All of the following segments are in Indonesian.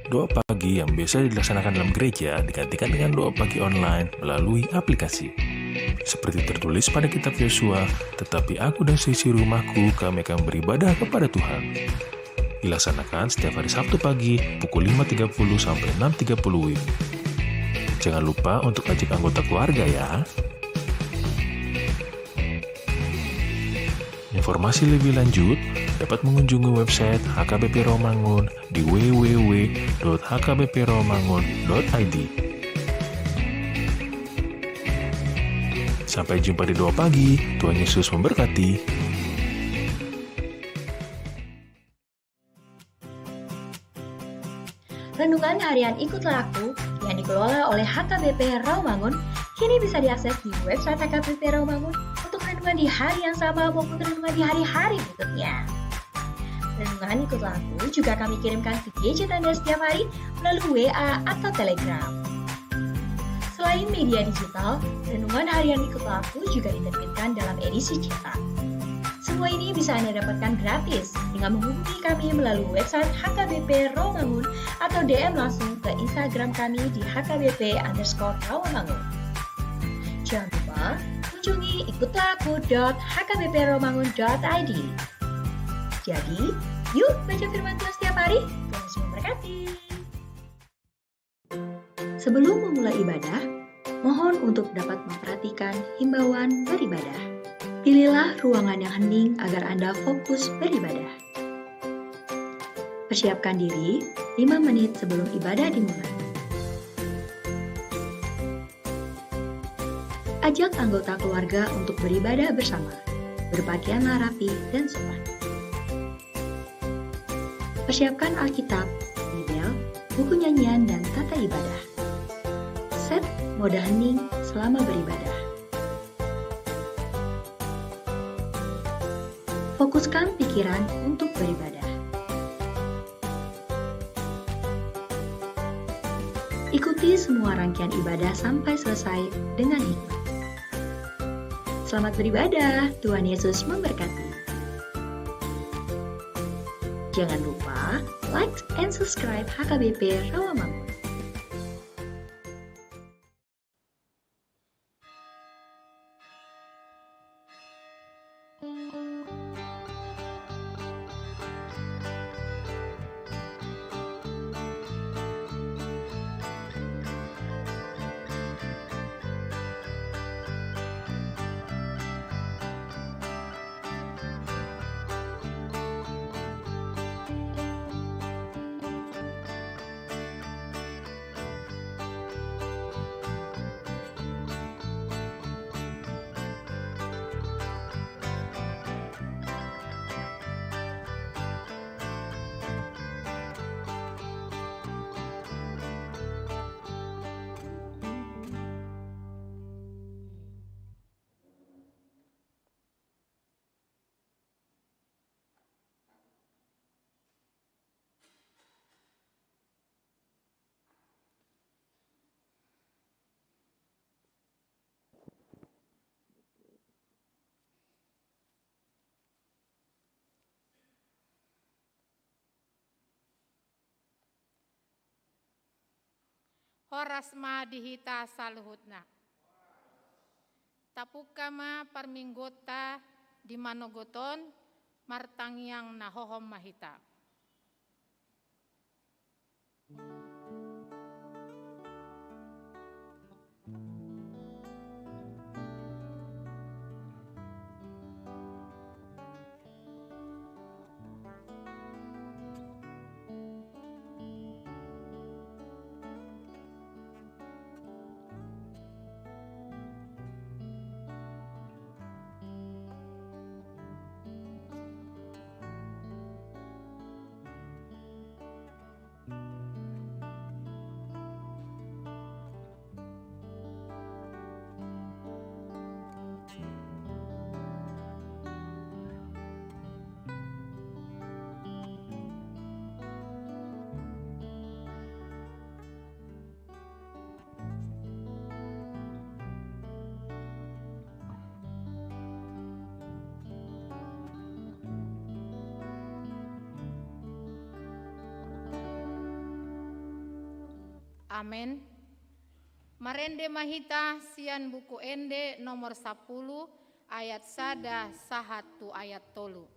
Doa pagi yang biasa dilaksanakan dalam gereja digantikan dengan doa pagi online melalui aplikasi. Seperti tertulis pada kitab Yosua, tetapi aku dan seisi rumahku kami akan beribadah kepada Tuhan. Dilaksanakan setiap hari Sabtu pagi pukul 5.30 sampai 6.30 WIB. Jangan lupa untuk ajak anggota keluarga ya. Informasi lebih lanjut dapat mengunjungi website HKBP Rawamangun di www.hkbprawamangun.id. Sampai jumpa di doa pagi. Tuhan Yesus memberkati. Renungan harian Ikutlah Aku yang dikelola oleh HKBP Rawamangun kini bisa diakses di website HKBP Rawamangun untuk renungan di hari yang sama maupun renungan di hari-hari berikutnya. Renungan Ikutlah Aku juga kami kirimkan ke gadget Anda setiap hari melalui WA atau Telegram. Selain media digital, renungan harian Ikutlah Aku juga diterbitkan dalam edisi cetak. Semua ini bisa Anda dapatkan gratis dengan menghubungi kami melalui website HKBP Rawamangun atau DM langsung ke Instagram kami di hkbp_rawamangun. Jangan lupa kunjungi ikutlahku.hkbprawamangun.id. Jadi, yuk baca firman Tuhan setiap hari. Tuhan Yesus memberkati. Sebelum memulai ibadah, mohon untuk dapat memperhatikan himbauan beribadah. Pilihlah ruangan yang hening agar Anda fokus beribadah. Persiapkan diri 5 menit sebelum ibadah dimulai. Ajak anggota keluarga untuk beribadah bersama. Berpakaianlah rapi dan sopan. Persiapkan Alkitab, Bibel, buku nyanyian, dan tata ibadah. Set mode hening selama beribadah. Fokuskan pikiran untuk beribadah. Ikuti semua rangkaian ibadah sampai selesai dengan hikmat. Selamat beribadah, Tuhan Yesus memberkati. Jangan lupa like and subscribe HKBP Rawamangun. Horasma dihita saluhutna. Tapukama parminggota di manogoton martangyang nahohom mahita. Amin. Marende mahita sian buku ende nomor 10 ayat 1 ayat 3.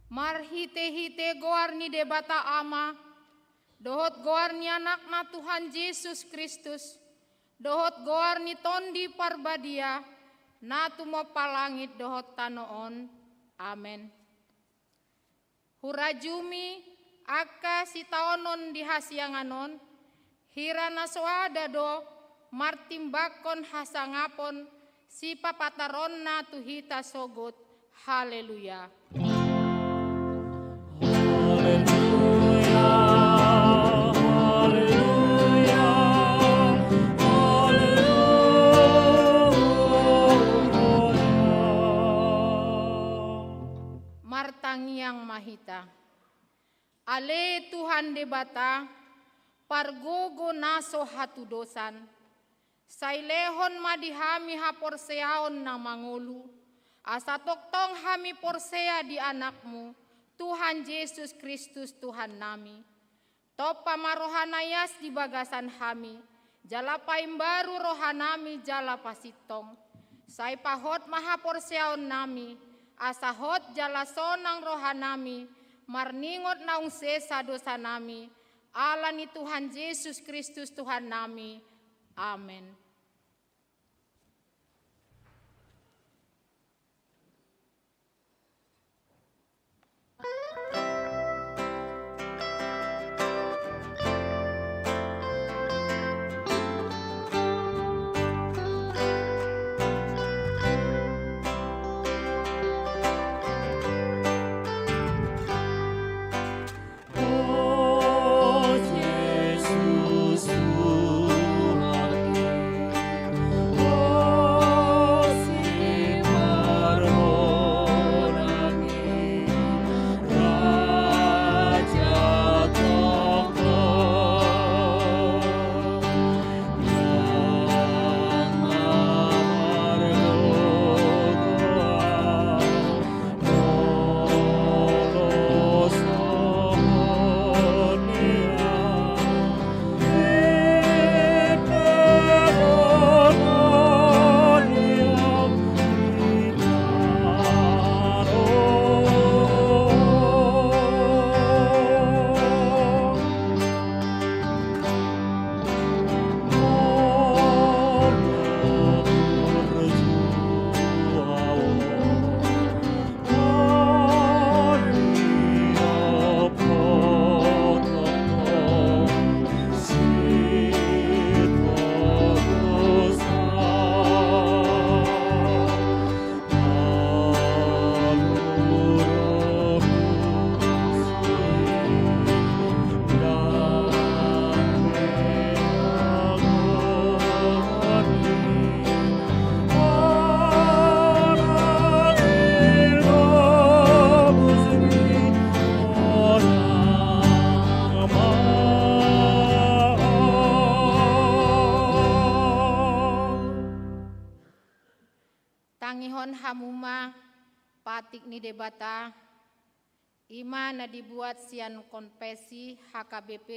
Marhite-hite goarni debata ama, dohot goarni anakna Tuhan Yesus Kristus, dohot goarni tondi parbadia, natumo palangit dohot tanoon. Amen. Hurajumi akka sitaonon dihasianganon, hirana soada do martimbakon hasangapon si papataronna tuhita sogot. Haleluya. Martangiang mahita. Ale Tuhan debata, pargogo naso hatudosan, sailehon madihami haporseaon na mangulu, asa toktong hami porsea di anakmu, Tuhan Yesus Kristus Tuhan nami. Topa marohanayas di bagasan hami, jala paimbaru rohanami jala pasitong, sai pahot mahaporseaon nami, asahot jala sonang rohanami, marningot naung sesa dosa nami, alani Tuhan Yesus Kristus Tuhan nami. Amin. Naon hamuma patik ni debata ima na dibuat sian konvensi HKBP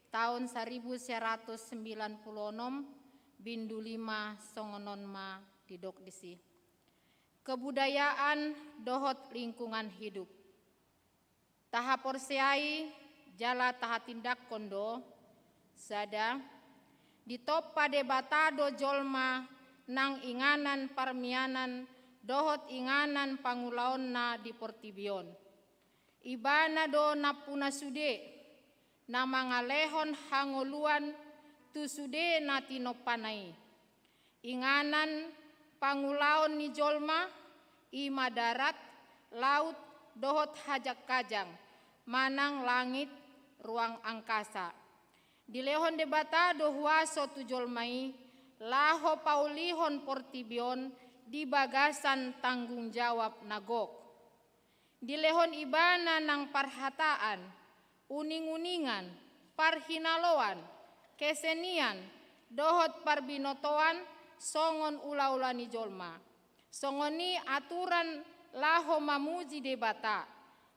tahun 1996 bindu 5 songonon ma didok disi. Kebudayaan dohot lingkungan hidup. Taha porseai jala taha tindak kondo sada ditop pada batado jolma nang inganan parmianan dohot inganan pangulaon na di Portibion. Ibana do napuna sude na mangalehon hangoluan tu sude na tinopanai. Inganan pangulaon ni jolma ima darat laut dohot hajak kajang manang langit ruang angkasa. Dilehon debata dohuaso tu jolmai laho paulihon Portibion di bagasan tanggung jawab nagok. Dilehon ibana nang parhataan, uning-uningan, parhinaloan, kesenian, dohot parbinotoan, songon ula-ula ni jolma. Songoni aturan laho mamuji debata,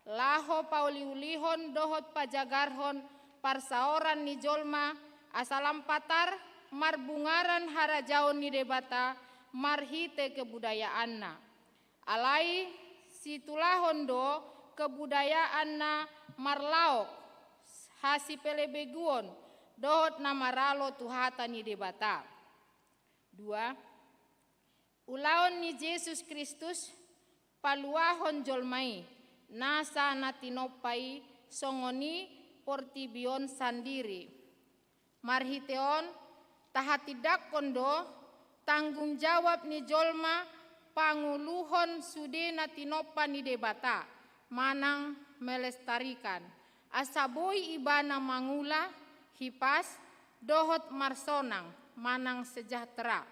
laho pauliulihon dohot pajagarhon parsaoran ni jolma, asalam patar marbungaran harajaon ni debata, marhite kebudayaanna. Alai situlahon do kebudayaanna marlaok, hasi pelebeguon, dohot namaralo tuhata ni debata. 2. Ulaon ni Yesus Kristus paluahon jolmai, nasa natinopai songoni Portibion sandiri. Marhiteon tahatidak kondo tanggung jawab ni jolma panguluhon sude natinopa ni debata manang melestarikan asaboi ibana mangula hipas dohot marsonang manang sejahtera.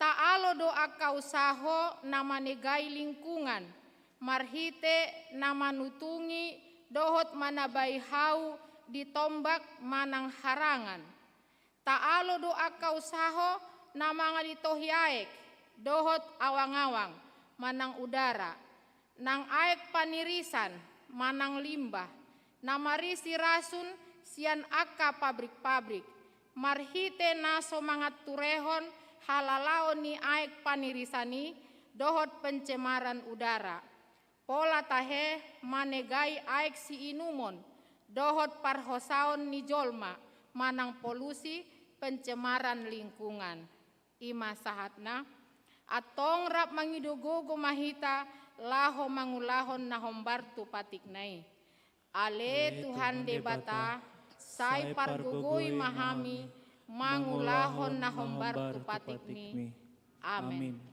Taalo doa kausaho nama negai lingkungan marhite nama nutungi dohot manabai hau ditombak manang harangan. Taalo doa kausaho nama ngaditohiaek dohot awang-awang manang udara. Nang aek panirisan manang limbah. Namarisi rasun sian aka pabrik-pabrik. Marhite naso mangat turehon halalaon ni aek panirisani dohot pencemaran udara. Pola tahe manegai aek si inumon dohot parhosaon ni jolma manang polusi pencemaran lingkungan. Ima sahatna atong rap mangidogogo mahita laho mangulahon nahombartu patiknai. Ale Tuhan debata sai pargogoi mahami mangulahon nahombartu patikni. Amin.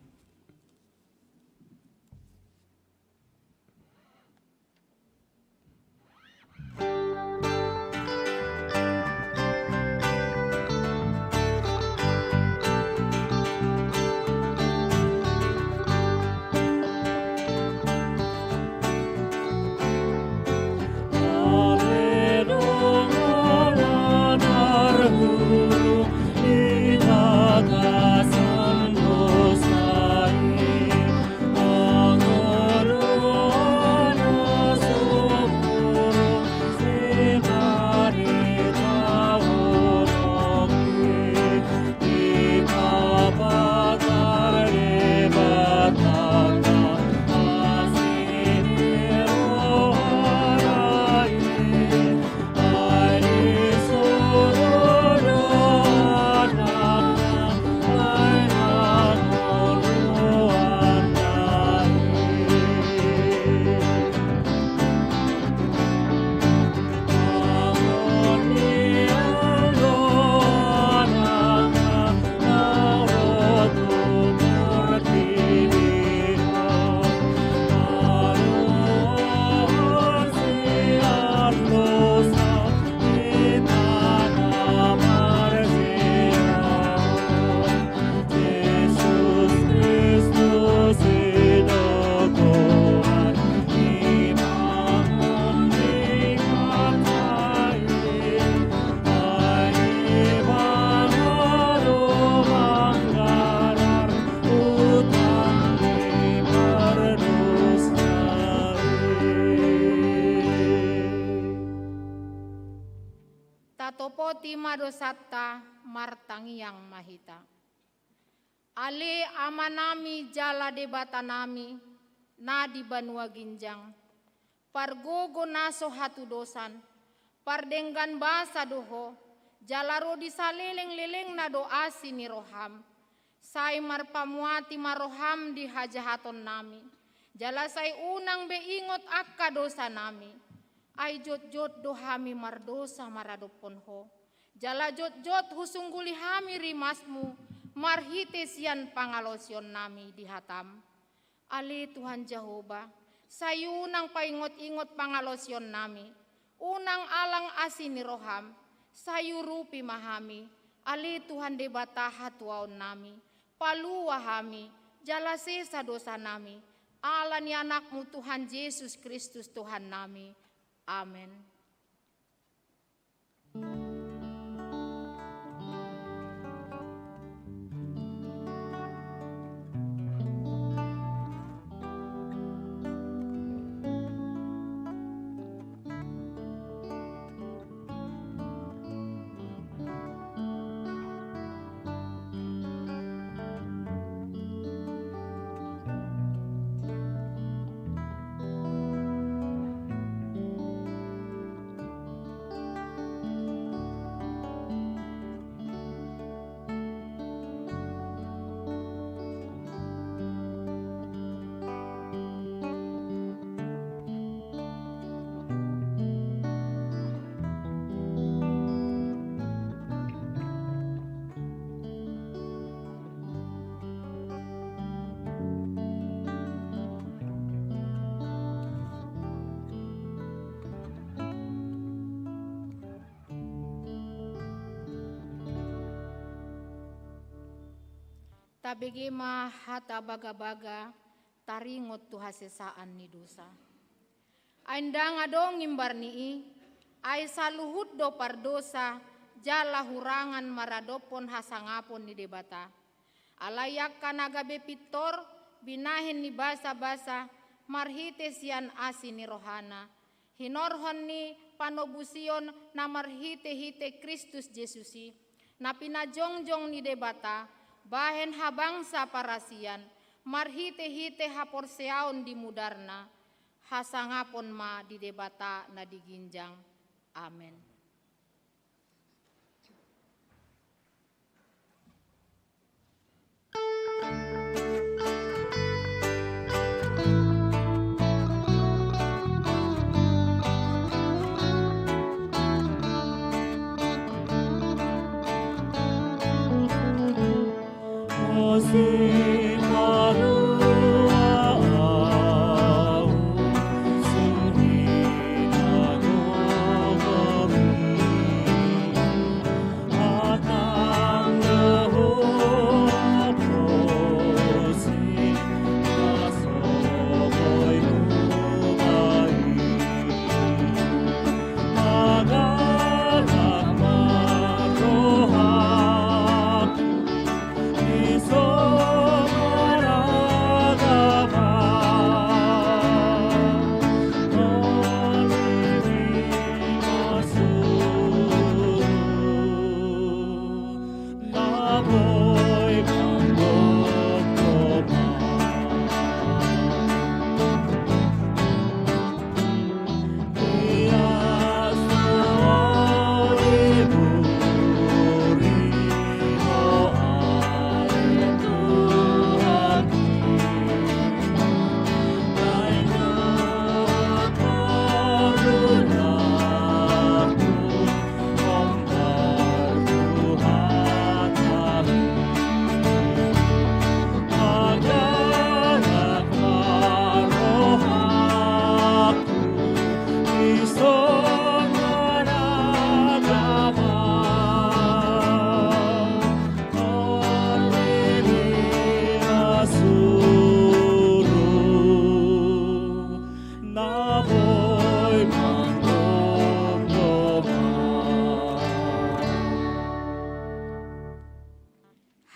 dopoti madosata martangiang mahita. Ale amanami jala debatanami na di banua ginjang. Pargogo naso hatu dosan, pardenggan basa doho, jalaro di saleleng-leleng na doa sini roham. Sai marpamuati maroham di hajahaton nami. Jala sai unang beingot akka dosa nami. Ai jot-jot dohami mardosa maradopon ho. Jala jot-jot husungguli hami rimasmu, marhite sian pangalosion nami di hatam. Ali Tuhan Jehovah, sayunang paingot-ingot pangalosion nami. Unang alang asini roham, sayurupi mahami. Ali Tuhan debata hatuaon nami. Palua hami, jala sesa dosa nami. Ala ni anakmu Tuhan Yesus Kristus Tuhan nami. Amin. Tabege hata baga-baga taringot tu hasesaan ni dosa. Aindang adong ngimbar nii, ay saluhut do pardosa, jala hurangan maradopon hasangapon ni debata. Alayak kanagabe pitor, binahin ni basa-basa, marhite sian asin ni rohana. Hinorhon ni panobusion na marhite-hite Kristus Jesusi, na pinajongjong ni debata, bahen habangsa parasian, marhite-hite haporseaon di mudarna, hasangapon ma di debata na diginjang. Amen.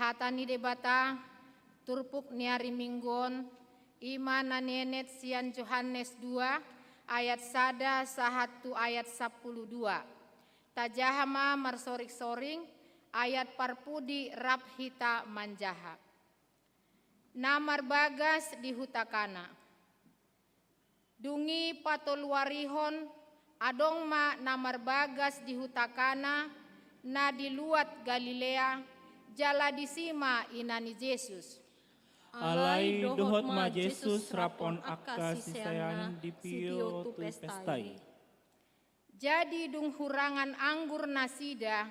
Hatani debata turpuk niari minggon iman nenet sian Yohanes 2 ayat 1 sahatu ayat 12. tajahama marsorik-soring ayat parpudi rap hita manjaha. Namar bagas di hutakana. Dungi patoluarihon adong ma namar bagas di hutakana na diluat Galilea jala disima inani Yesus. Alai dohot ma Yesus rapon akka sisayan di pio tu pestai. Jadi dung hurangan anggur nasida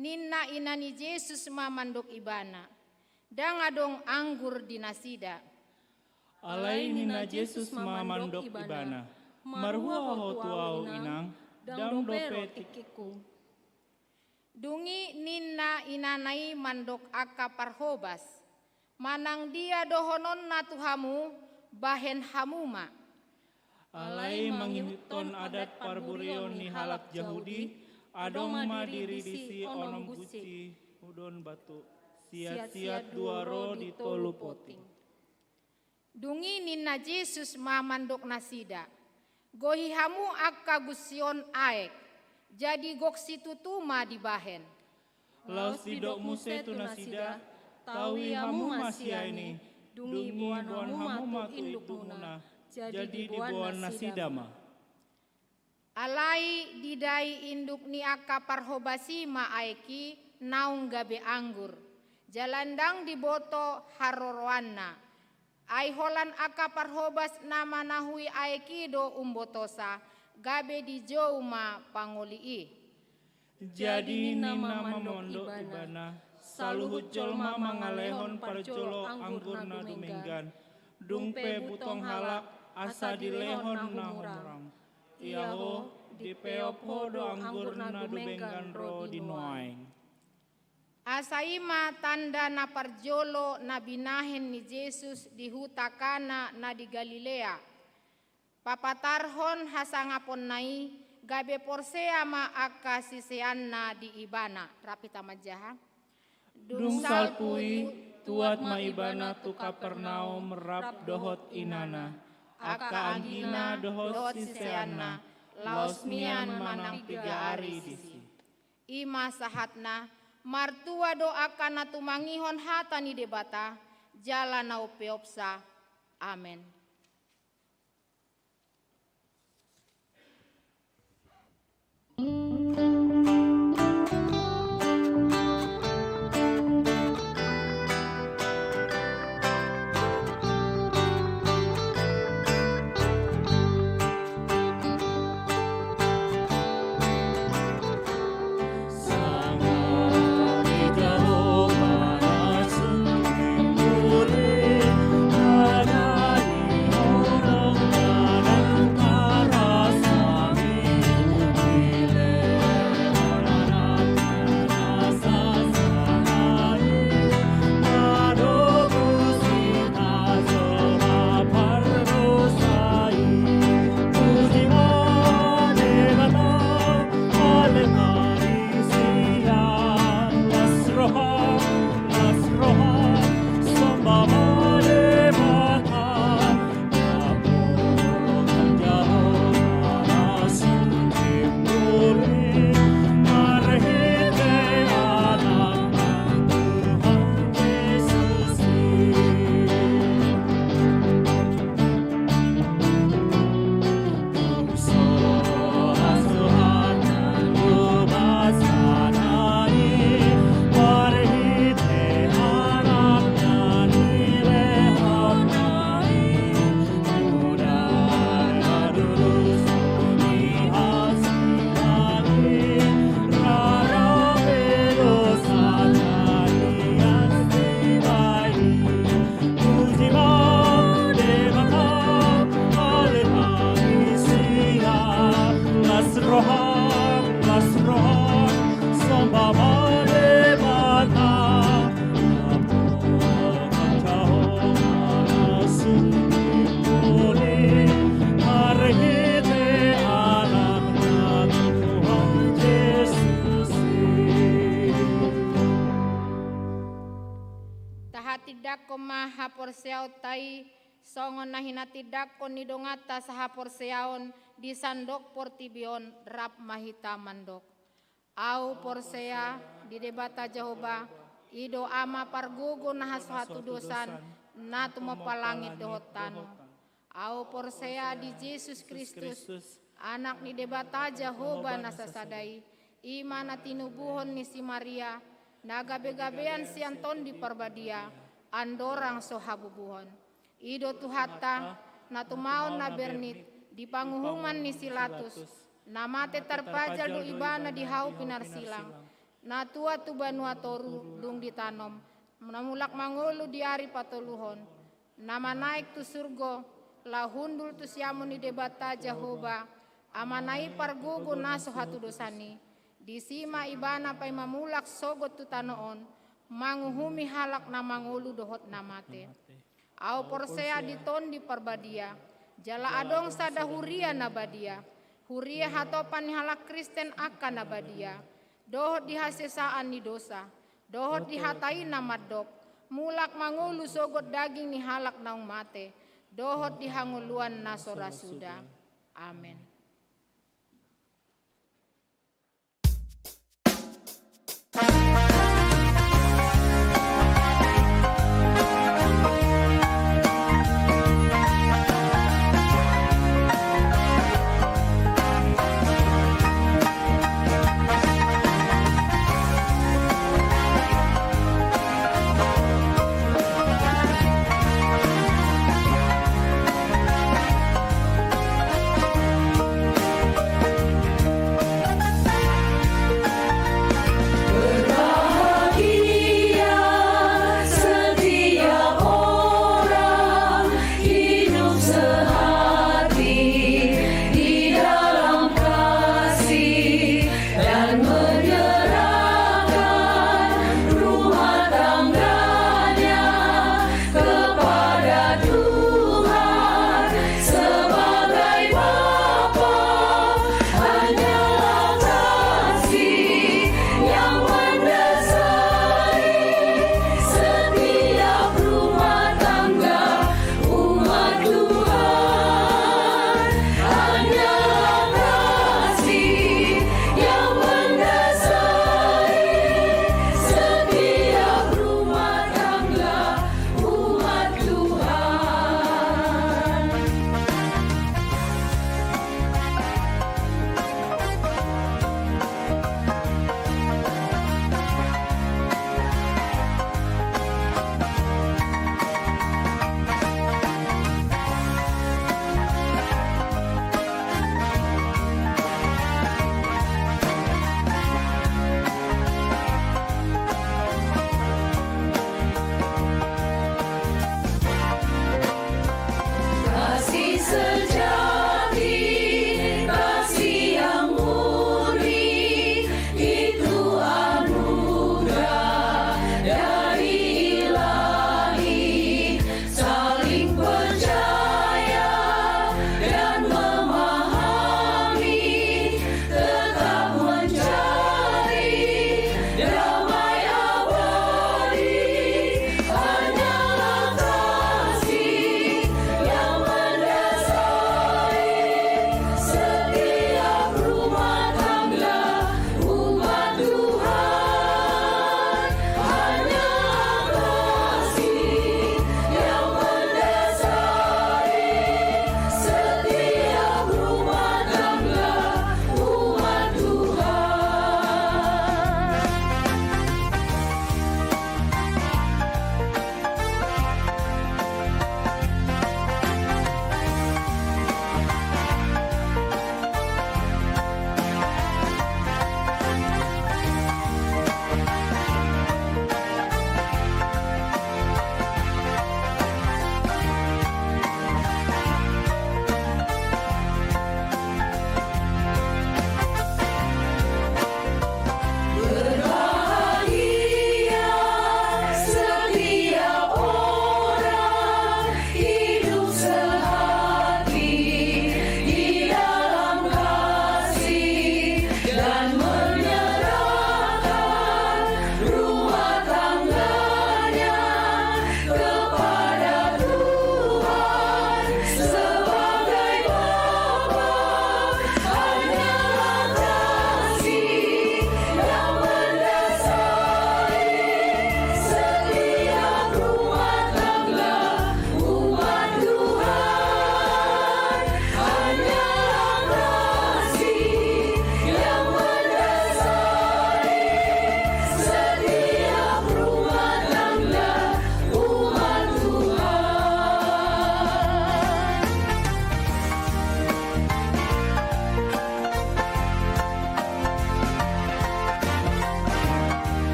ninna inani Yesus ma mandok ibana. Dang adong anggur di nasida. Alai nina Yesus ma mandok ibana. Marhua ho tuau inang dang dope tikiku. Dungi ninna inanai mandok akka parhobas. Manang dia dohonon na tuhamu bahen hamuma. Alai manghiton adat parburion ni halak Yahudi adong ma diri disi onom guci udon batu. Siat-siat duaro di tolu poting. Dungi ninna Yesus ma mandok nasida. Gohi hamu akka gusion aek. Jadi gok situ tuma di bahen. Laus didok muse tu nasida. Tawi hamu masih ini. Dungi buan hamu matu indukuna. Jadi di buan nasida ma. Alai didai induk ni akka parhobasi ma aeki naung gabe anggur. Jalandang di boto haroroanna. Ai holan akka parhobas nama nahui aeki do umbotosa. Gabe di jauma pangolii. Jadi nama mondok ibana. Saluhut jolma mangalehon parjolo anggur na dumenggan. Dungpe butong halak asa dilehon na humurang. Iaho di peop ho do anggur na dumenggan ro di noaing. Asaima tanda na parjolo na binahen ni Yesus di hutakana na di Galilea. Papatarhon hasangapon nai gabe porsea ma akka sisean na di ibana. Rapita majaha. Dung salpui tuat ma ibana tu Kapernaum merap dohot inana. Aka anggina dohot siseanna. Laos mian manang 3 hari disi. Ima sahatna. Martua doakan na tumangihon hata ni debata, jala na upeopsa. Amen. tidak komaha porseao tai songon nahina tidak koni dongata saha porseaon di sandok portibion rap mahita mandok. Au porsea di debata Jehovah, ido ama pargugo na hatu dosan, na tumapalangit dohotano. Au porsea di Yesus Kristus, anak ni debata Jehovah nasasadai, ima na tinubuhon ni si Maria, nagabe-gabean si Anton di parbadia, andorang sohabubuhon. Ido tuhata, na tumaon na bernit, di panguhuman ni Silatus, na mate tarpajal do ibana di hau pinarsilang, na tua tu banua toru dung ditanom, namulak mangulu di ari patoluhon, nama naik tu surgo, la hundul tu siamun di debata Jehovah, amanai pargugo naso hatu dosani, di sima ibana pay mamulak sogot tu tanoon, manguhumi halak na mangulu dohot namate. Au porsea diton di parbadia, jala adong sada huria nabadia, huria hatopan ni halak Kristen akan nabadia, dohot dihasesaan ni dosa, dohot dihatai namadop, mulak mangulu sogot daging ni halak naung mate, dohot dihanguluan na sorasuda. Amen.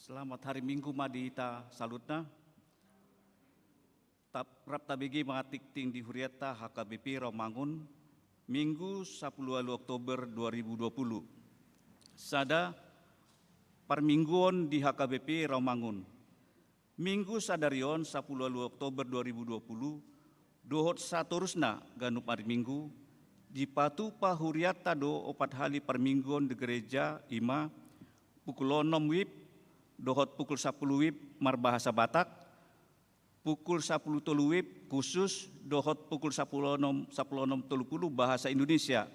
Selamat hari Minggu madita salutna. Rapta BG mengatik ting di Huriata HKBP Romangun Minggu 10 Oktober 2020. Sada parmingguon di HKBP Romangun. Minggu sadarion 10 Oktober 2020 dohot saturusna ganup hari Minggu di patupa Huriata do opat hali parmingguon di gereja ima pukul 6 wib dohot pukul 10 wib marbahasa Batak pukul 10 tolu wib khusus dohot pukul 10.30 bahasa Indonesia.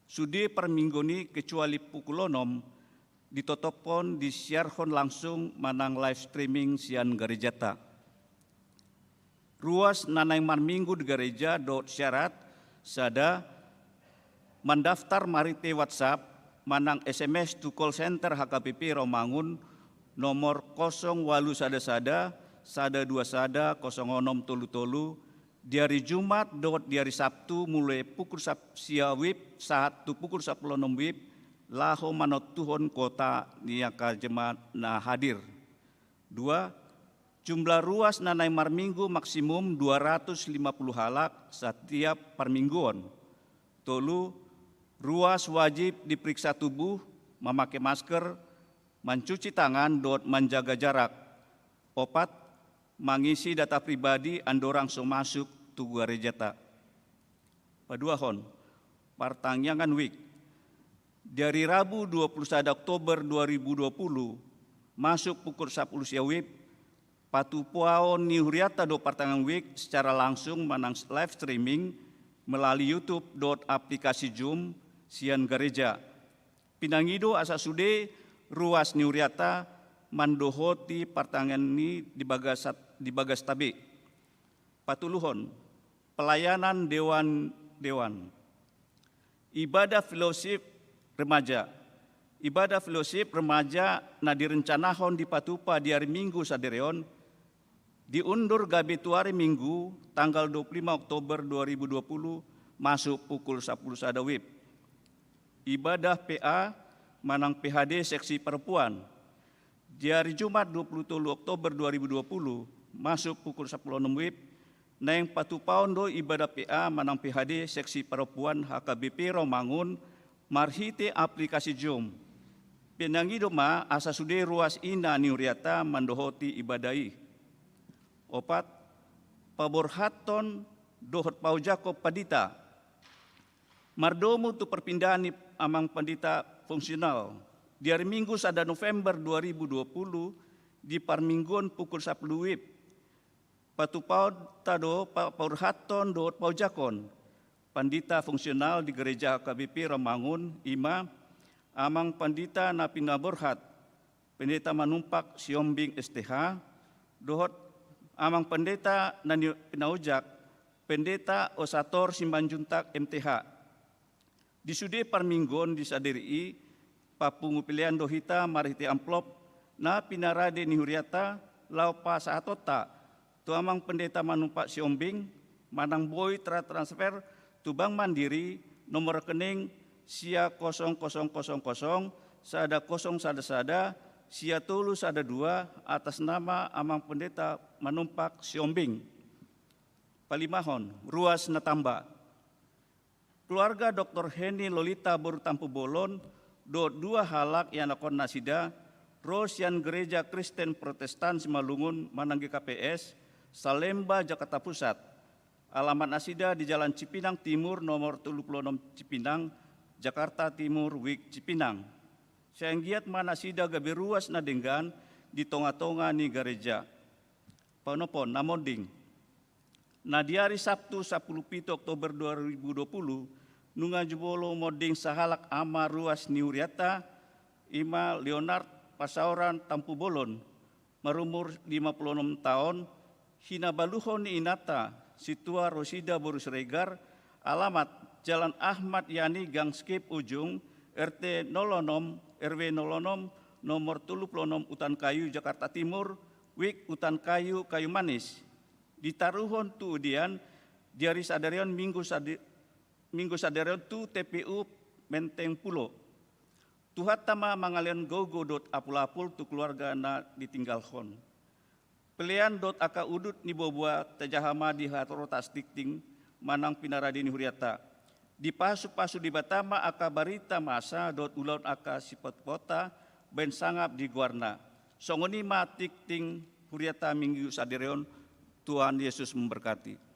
Sudi perminggoni kecuali pukul 6 ditotopon disiarhon langsung manang live streaming sian garejata. Ruas nanai marminggu di gereja dot syarat sada mendaftar marite WhatsApp manang SMS to call center HKBP Romangun nomor 08 sada 2 sada 06 tolu di hari Jumat dot di hari Sabtu mulai pukul siawib saat tu pukul 10 wib laho manot tuhon kota niaka jemaat na hadir. 2. Jumlah ruas nanai marminggu maksimum 250 halak setiap parmingguan. Tolu. Ruas wajib diperiksa tubuh, memakai masker, mencuci tangan dot menjaga jarak. 4. Mengisi data pribadi andorang so masuk tu garejata. Paduahon, partangyangan week. Dari Rabu 21 Oktober 2020 masuk pukul 10 siawib, patupuaon ni Huriata do partangan week secara langsung manang live streaming melalui YouTube aplikasi Zoom sian gereja. Pinangido asa sude ruas ni Huriata mandohoti partangan ni di bagas tabe. Patuluhon, pelayanan dewan. Ibadah fellowship remaja. Ibadah fellowship remaja na direncanahon di Patupa di hari Minggu sadereon diundur gabe tu hari Minggu tanggal 25 Oktober 2020 masuk pukul 10 sadawib. Ibadah PA manang PHD seksi perempuan di hari Jumat 27 Oktober 2020 masuk pukul 10 wib neng patupaon do ibadah PA manang PHD seksi perempuan HKBP Romangun marhite aplikasi Zoom. Penangido ma asa sude ruas ina ni Huriata mandohoti ibadai. 4. Paborhaton dohot Pau Jakob Padita. Mardomu tu perpindahan ni amang pandita fungsional. Di hari Minggu sada November 2020 di parmingguan pukul 10 wib. Patupau tado paurhaton dohot Pau Jakon. Pandita fungsional di gereja KBP Romangun ima amang pandita na pinaborhat. Pendeta manumpak Siombing STH dohot amang pendeta na pinaujak pendeta Osator Simbanjuntak MTH. Di sude parmingguan di sadiri papungu pilihan dohita mariti amplop na pinarade ni Huriata lau pa sa atota tu amang pendeta manumpak Siombing manang boy transfer tu Bank Mandiri nomor rekening sia 0000 sada 0 sada sia tulu sada 2 atas nama amang pendeta manumpak Siombing. Palimahon ruas natamba. Keluarga Dr. Heni Lolita Boru Tampu Bolon do 2 halak yang nakon nasida Rosian Gereja Kristen Protestan Simalungun Mananggi KPS Salemba Jakarta Pusat. Alamat nasida di Jalan Cipinang Timur nomor 36 Cipinang Jakarta Timur Wik Cipinang. Senggiat manasida gabe ruas na denggan di tonga-tonga ni gereja. Panopon namoding. Na di hari Sabtu 17 Oktober 2020 nunga jebolo moding sahalak ama ruas ni Huriata ima Leonard Pasauran Tampu Bolon marumur 56 tahun hinabaluhon ni Inata situa Rosida Boru Siregar alamat Jalan Ahmad Yani Gang Skip Ujung RT 06 RW 06 nomor 36 Utan Kayu Jakarta Timur Wik Utan Kayu Kayu Manis ditaruhon tu udian di hari sadarion Minggu sadarion tu TPU Menteng Pulo. Tuhat tama mangalian gogo dot apul-apul tu keluarga na ditinggalkon. Pelian dot aka udut ni bobua tajahama di hatorotas tikting manang pinaradini huriata. Di pasu-pasu di batama aka barita masa dot ulaun aka sipot kota ben sangap di guarna. Songoni ma tikting huriata minggu sadireon. Tuhan Yesus memberkati.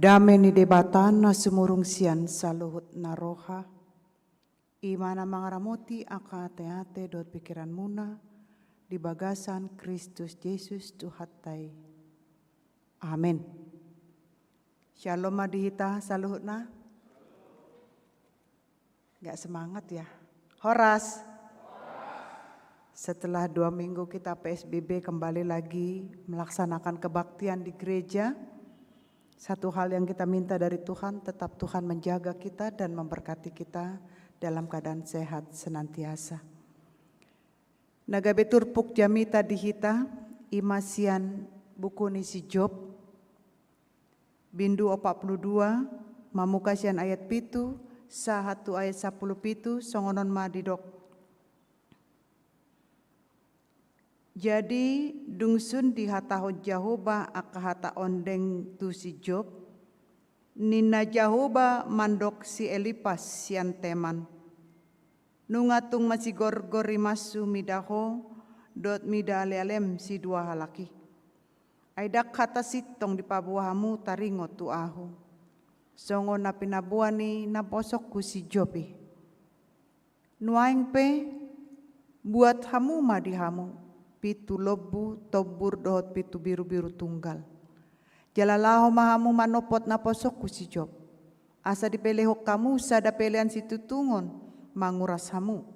Dame ni debatan na sumurung sian saluhut naroha. Imana mangaramoti aka teate dot pikiran muna di bagasan Kristus Yesus Tuhatai. Amin. Shalom madihita saluhut na. Gak semangat ya. Horas. Setelah 2 minggu kita PSBB kembali lagi melaksanakan kebaktian di gereja. Satu hal yang kita minta dari Tuhan, tetap Tuhan menjaga kita dan memberkati kita dalam keadaan sehat senantiasa. Nagabe turpuk jamita dihita, imasian buku nisi Job, bindu 42, mamukasian ayat pitu, sahatu ayat 10 pitu, songonon madidok. Jadi dungsun di hataho Jahoba aka hata ondeng tu si Job, nina Jahoba mandok si Elipas sian teman. Nungatung masih gorgori masu midaho, dot mida alem si 2 halaki. Aidak kata sitong di pabuahamu taringo tu ahu. Songo na pinabuani na posok ku si Jobi. Nuaing pe buat hamu madihamu. Pitu lobu tobur dohot pitu biru-biru tunggal. Jalalaho mahamu manopot na posok ku si Job. Asa dipelehok kamu sada pelean si tutungon manguras hamu.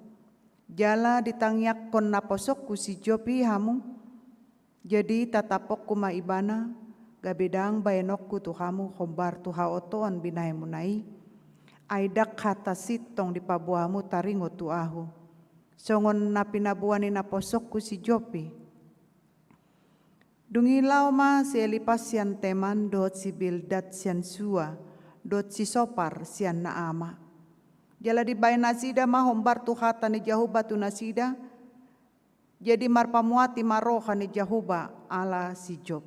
Jala ditangyak kon na posok ku si Job hamu. Jadi tatapok ku maibana gabedang bayenok ku tuhamu khombar tuha otoan binai munai. Aidak kata sitong di pabuamu taringo tu ahu. Songon na pinabuani na posok ku si Jopi. Dungilaw ma si Elipas sian teman dot si Bildad sian Sua dot si Sopar sian Naama. Jala di bayi nasida ma hombar tuhata ni Jahuba tu nasida. Jadi marpamuati maroha ni Jahuba ala si Job.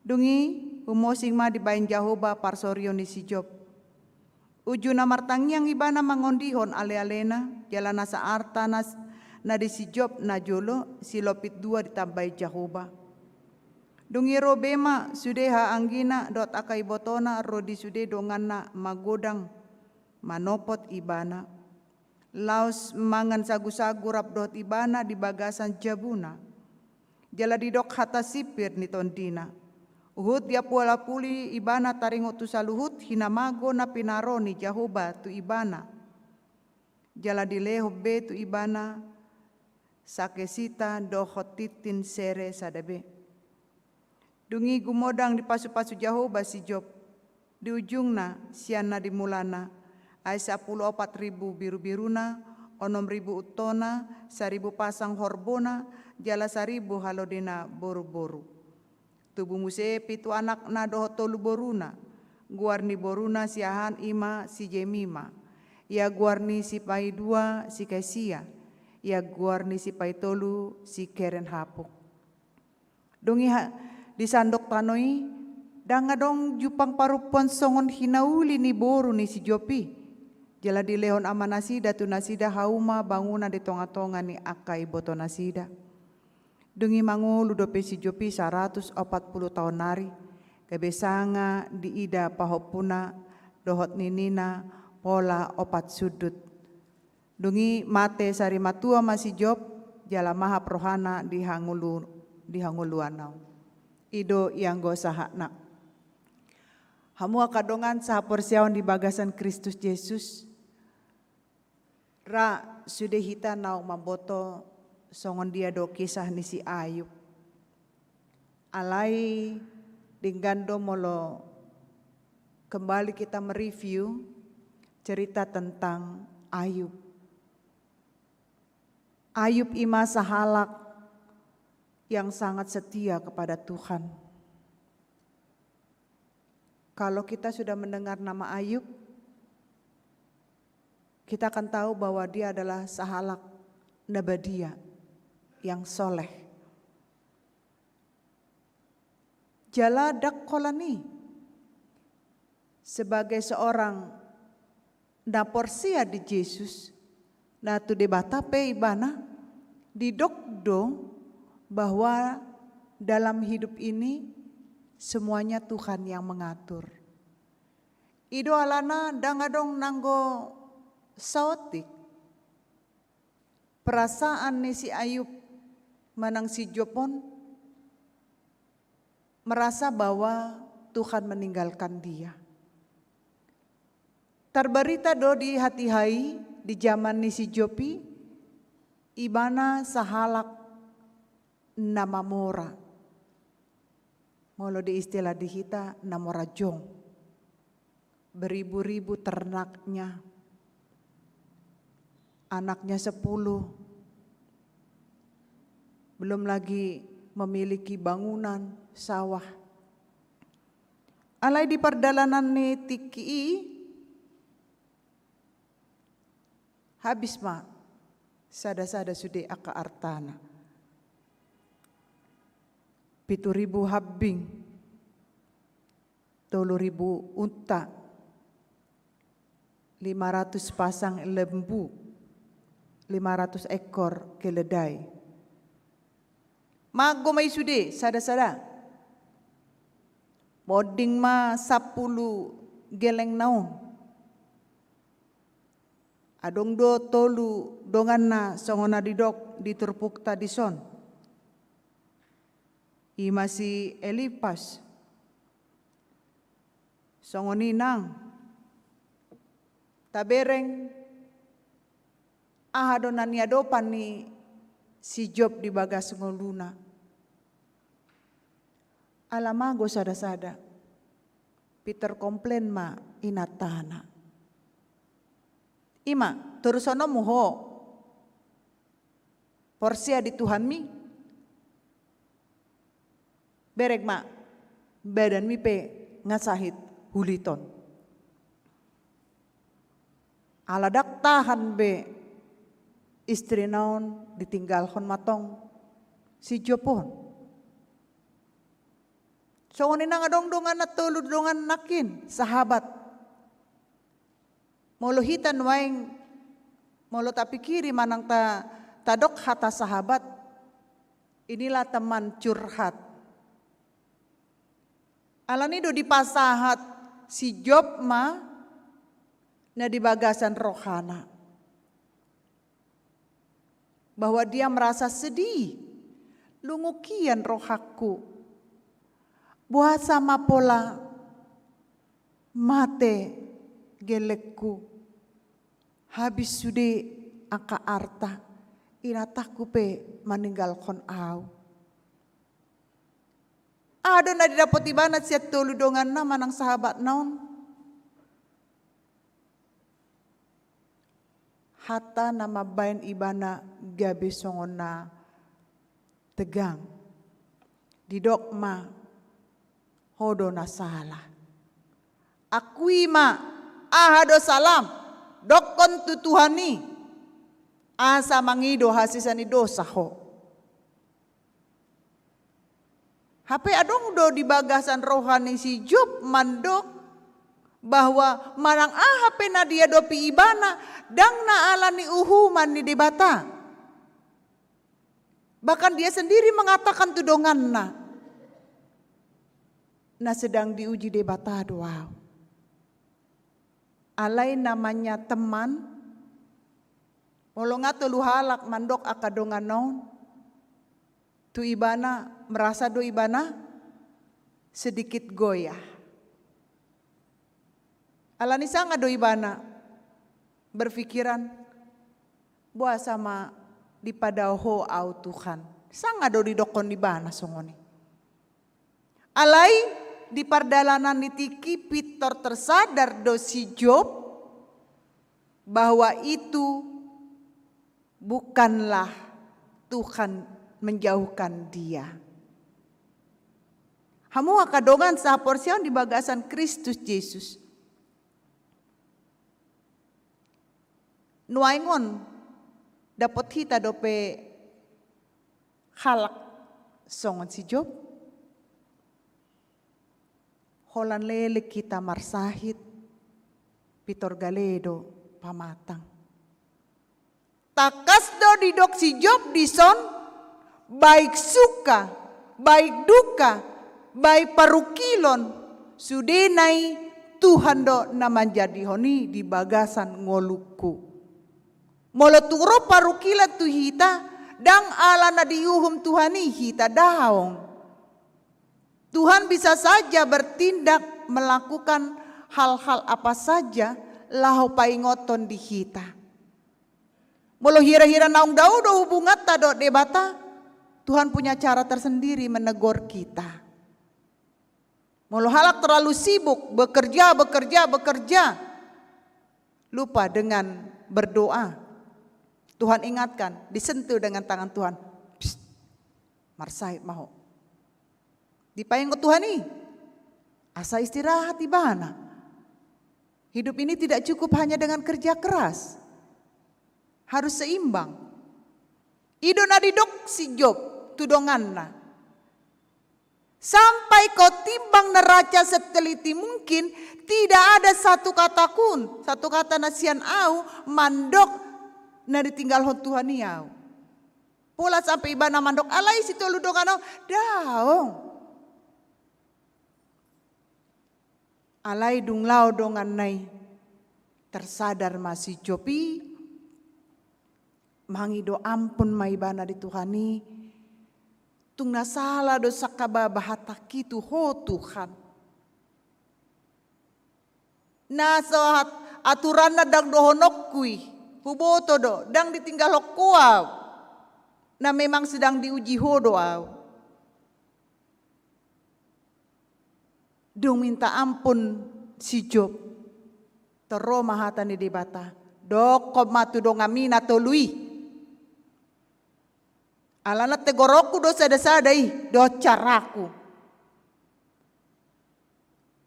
Dungi humosing ma di bayi Jahuba parsorio ni si Job. Ujuna martangiang ibana mangondihon ale-alena jalana sa arta na di si Job na jolo si lopit 2 ditambai Jahoba. Dungi robema sudeha anggina dot akai botona rodi sude donganna magodang manopot ibana. Laos mangan sagu-sagu rap dot ibana di bagasan jabuna. Jala didok hata sipir ni tondina. Uhud dia puala puli ibana taringo tu saluhut hinamago na pinaro ni Jahoba tu ibana. jala dileho betu ibana sakesita dohot titin sere sadabe. Dungi gumodang di pasu-pasu Jehovah si Job. Di ujungna siana di mulana ay 10,4,000 biru-biruna, 6,000 utona, 1,000 pasang horbona, jala 1,000 halodina boru-boru. Tubuh muse pitu anak na doho tolu boruna, guarni boruna siahan ima si Jemima, ya guarni si pai 2 si Kesia, ya guarni si pai tolu si Keren Hapuk. Dongi di sandok tanoi, danga dong jupang parupon songon hinauli ni boru ni si Jopi. Jala di lehon ama nasida tu nasida hauma banguna di tonga-tonga ni akai boto nasida. Dungi mangulu dope si Jopi 140 tahun nari. Kebesanga di ida pahopuna dohot ninina pola 4 sudut. Dungi mate sari matua masih Job jala maha prohana di hanguluanau. Ido yang go sahakna. Hamua kadongan saha porsiawan di bagasan Kristus Yesus. Ra sudah hita nau mamboto songon dia do kisah ni si Ayub. Alai dinggando molo kembali kita mereview cerita tentang Ayub. Ayub ima sahalak yang sangat setia kepada Tuhan. Kalau kita sudah mendengar nama Ayub, kita akan tahu bahwa dia adalah sahalak nabadia yang soleh. Jala dakkolani sebagai seorang naporsia di Yesus, natu debata pe ibana didokdo bahwa dalam hidup ini semuanya Tuhan yang mengatur. Ido alana dangadong nanggo saotik. Perasaan ni si Ayub manang si Jopon merasa bahwa Tuhan meninggalkan dia. Terberita do di hati hai di zaman ni si Jopi ibana sahalak nama mora. Molo di istilah dihita namora jong. Beribu-ribu ternaknya. Anaknya 10, belum lagi memiliki bangunan, sawah. Alai di perdalanan ni tiki, habis ma, sada-sada sudah aka artana. 7,000 habbing, 3,000 unta, 500 pasang lembu, 500 ekor keledai. Mago may sude, sada-sada. Boding ma 10 geleng naon. Adong do tolu dongan na songona didok diturpuk tadison. Ima si Elipas. Songoninang. Tabereng ahadonan niadopan ni si Job di bagas ngoluna. Alamago sada-sada. Peter komplain ma inatana. Ima turusono muho. Porsia di Tuhan mi. Berek ma badan mi pe ngasahit huliton. Aladak tahan be istri naon ditinggalkan matong si Jopon. So nina nga dongdongan na tulud dongan nakin sahabat. Molo hitan waing molo tapikiri manang tadok hata sahabat. Inilah teman curhat. Alanido dipasahat si Job ma na di bagasan rohana. Bahwa dia merasa sedih, lungukian rohaku, buat sama pola mate gelekku, habis sude aka arta inataku pe meninggalkan au. Ado na didapat ibanat siya tuludongan na manang sahabat naon. Hata na mabayan ibana gabi songon na tegang. Didok ma hodo na salah. Akui ma ahado salam dokon tutuhani asa mangido hasisani dosa ho. Hape adong do di bagasan rohani si Job mandok bahwa manang hape na dia dopi ibana dang na alani uhuman ni debata. Bahkan dia sendiri mengatakan tudongan na sedang diuji debata doa. Alai namanya teman molongato luhalak mandok akadongan naon. Tu ibana merasa do ibana sedikit goyah. Alani sanga do ibana berpikiran buah sama di padaho au Tuhan. Sanga do didokon ibana songoni. Alai di pardalanan nitiki Pitor tersadar do si Job bahwa itu bukanlah Tuhan menjauhkan dia. Hamu akadongan sah porsion di bagasan Kristus Yesus. Nuaingon dapat hita dope halak songon si Job. Holan lele kita marsahit Pitor galedo pamatang. Takas do didok si Job dison baik suka, baik duka, baik parukilon, sudenai Tuhan do na menjadi honi di bagasan ngoluku. Moloturo parukilan tu hita, dang ala na diuhum Tuhani hita daong. Tuhan bisa saja bertindak melakukan hal-hal apa saja lahu paingoton di hita. Molo hira-hira naung do hubungan tado debata. Tuhan punya cara tersendiri menegur kita. Molo halak terlalu sibuk bekerja. Lupa dengan berdoa. Tuhan ingatkan, disentuh dengan tangan Tuhan. Psst, marsait maho. Dipaing Tuhan nih. Asa istirahat di mana? Hidup ini tidak cukup hanya dengan kerja keras. Harus seimbang. Idona didok si Job. Tudonganna. Sampai kau timbang neraca seteliti mungkin tidak ada satu kata kun, satu kata nasian au mandok na ditinggal hon Tuhan niau. Pola sampai ibana mandok alai situ ludongan au daong. Alai dunglau dongan nai tersadar masih Jopi mangido ampun maibana di Tuhani. Tung nasala dosa kababahata kitu ho Tuhan. Naso aturan na dang dohonok kui. Huboto do dang ditinggal kuaw. Na memang sedang diuji ho doaw. Dung minta ampun si Job. Tero mahata ni debata. Dok matu do ngamina tolui. Alana tegoroku do sada-sadai do caraku.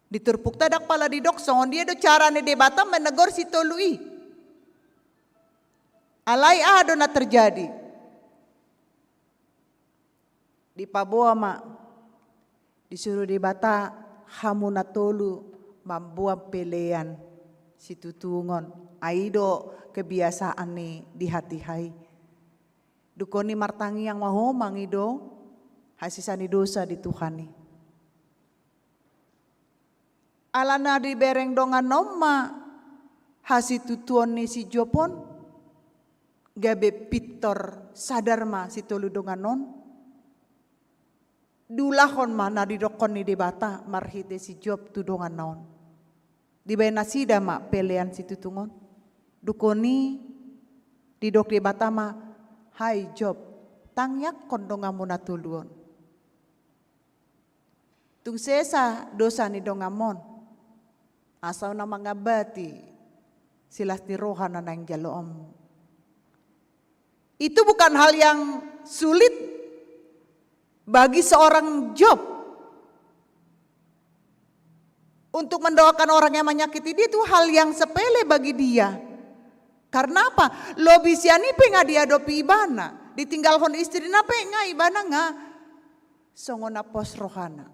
Diturpuk tadak pala didok songon dia do cara ne debata menegor si tolui. Alai ado na terjadi. Di Paboa ma disuruh debata hamu na tolu mambuang pelean si tutungon. Aido kebiasaan ni di hati hai. Dukoni martangi yang maho mangido hasisani dosa di Tuhani. Alana di bereng dongan noma hasi tutuon ni si Jopon gabe Pitor sadarma si tolu dongan non. Dulahon ma didokon ni debata marhite si Job tu dongan non. Di bena sida ma pelean si tutungon. dukoni didok di batama, hai Job, tangyak kondongamu natuluon. Tung sesa dosa ni dongamon, asal na mangabati silas di rohana na yang jaloom. Itu bukan hal yang sulit bagi seorang Job. Untuk mendoakan orang yang menyakiti dia itu hal yang sepele bagi dia. Karena apa? Lobi siani penga dia dopi ibana. Ditinggalkan istri na penga ibana nga. Songona pos rohana.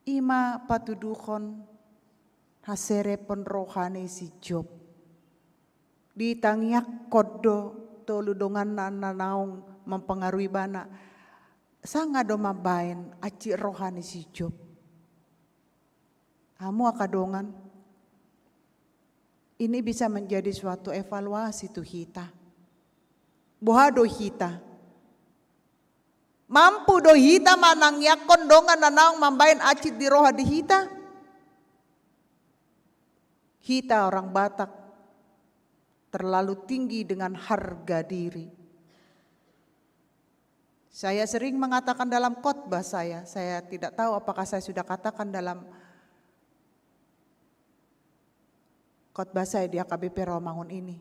Ima patudukon hasere pon rohane si Job. Ditangyak kodo toludongan nanaung mempengaruhi bana. Sanga do mabain aci rohani si Job. Kamu akadongan. Ini bisa menjadi suatu evaluasi tuh hita. Bohado hita. Mampu do hita manang yakon dongan nanaung mambain acit di roha di hita. Hita orang Batak terlalu tinggi dengan harga diri. Saya sering mengatakan dalam khotbah saya tidak tahu apakah saya sudah katakan dalam khotbah saya di AKBP Rawamangun ini,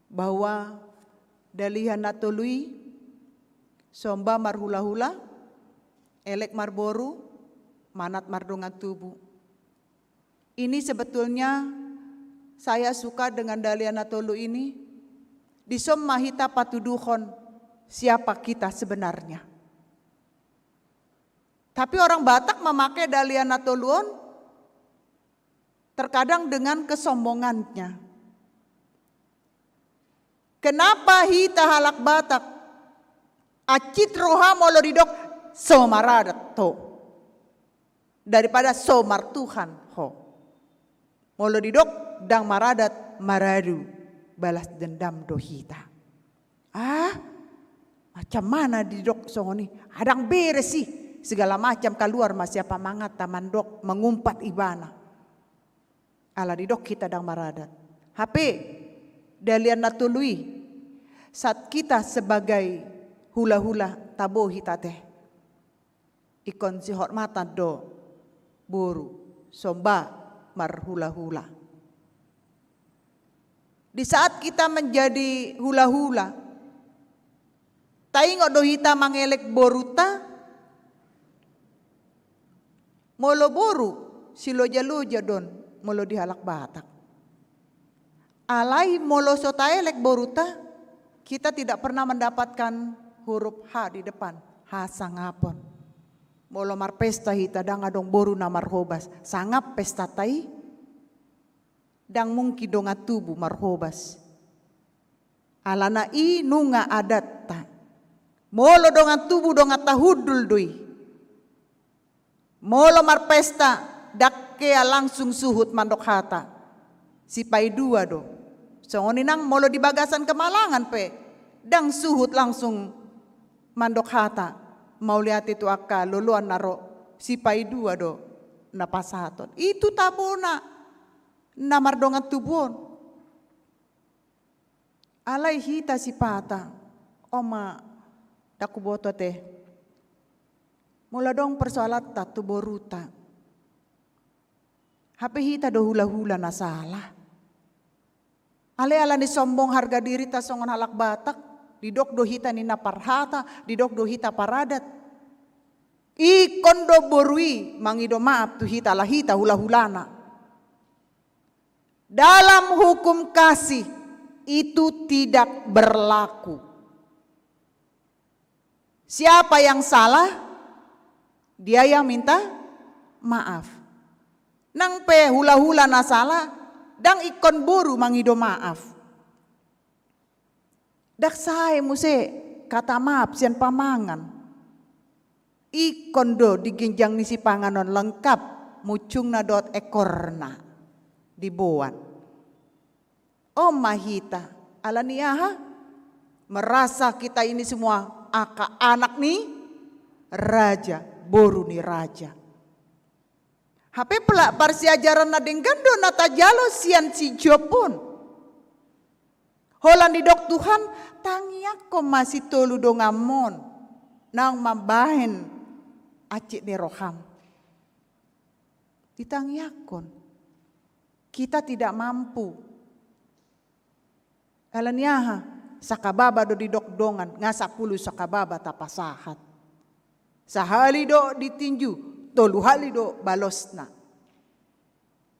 bahwa dalihan natului, somba marhula-hula, elek marboru, manat mardongan tubuh. Ini sebetulnya saya suka dengan dalihan natolu ini. Disom mahita patuduhon siapa kita sebenarnya. Tapi orang Batak memakai dalihan natoluon terkadang dengan kesombongannya. Kenapa hita halak Batak acit roha molo didok somaradat to daripada somar Tuhan ho. Molo didok dang maradat maradu balas dendam do hita. Macam mana didok songoni? Adang beres sih segala macam keluar masih apa mangat taman dok mengumpat ibana. Ala didok kita dang maradat. HP dalian natului saat kita sebagai hula-hula tabo hita teh. Ikon si hormatan do buru somba mar hula-hula. Di saat kita menjadi hula-hula, taingo do hita mangelek boruta, molo boru siloja-loja don. Molo di halak Batak. Alai molo sotaelek boruta, kita tidak pernah mendapatkan huruf H di depan. H sangapon. Molo mar pesta hita dang adong boru na marhobas. Sangap pesta tai. Dang mungki donga tubuh marhobas. Alana i nunga adat ta. Molo donga tubuh donga tahudul doi. Molo mar pesta dakkea langsung suhut mandok hata. Si pai dua do. Songoni nang molo di bagasan Kemalangan pe. Dang suhut langsung mandok hata. Mau lihat itu akka luluan naro si pai dua do. Napasaton. Itu tabona. Namar dongan tubon. Alai hita si pata. Oma daku boto teh. Mula dong persoalan tatu boruta. HP hita do hula-hula na salah. Ale-ala ni sombong harga diri ta songon halak Batak. Didok do hita ni naparhata, didok do hita paradat. Ikon do borui mangido maaf tu hita lah hita hula-hulana. Dalam hukum kasih itu tidak berlaku. Siapa yang salah, dia yang minta maaf. Nang pe hula-hula na salah, dang ikon boru mangido maaf. Dak sae muse kata maaf sian pamangan. Ikon do diginjang nisi panganon lengkap mucung na dot ekorna dibuat. Oh mahita alaniaha merasa kita ini semua anak nih raja boru nih raja. HP pelak parsiajaran na denggando nata jalo sian si Jopun. Holan di dok Tuhan tangiak ko masih tolu dongamon nang mambahen acik ni roham. Ditangiakon kita tidak mampu. Alaniaha sakababa do di dok dongan ngasa pulu sakababa tapasahat. Sahali do ditinju, tolu hali do balosna.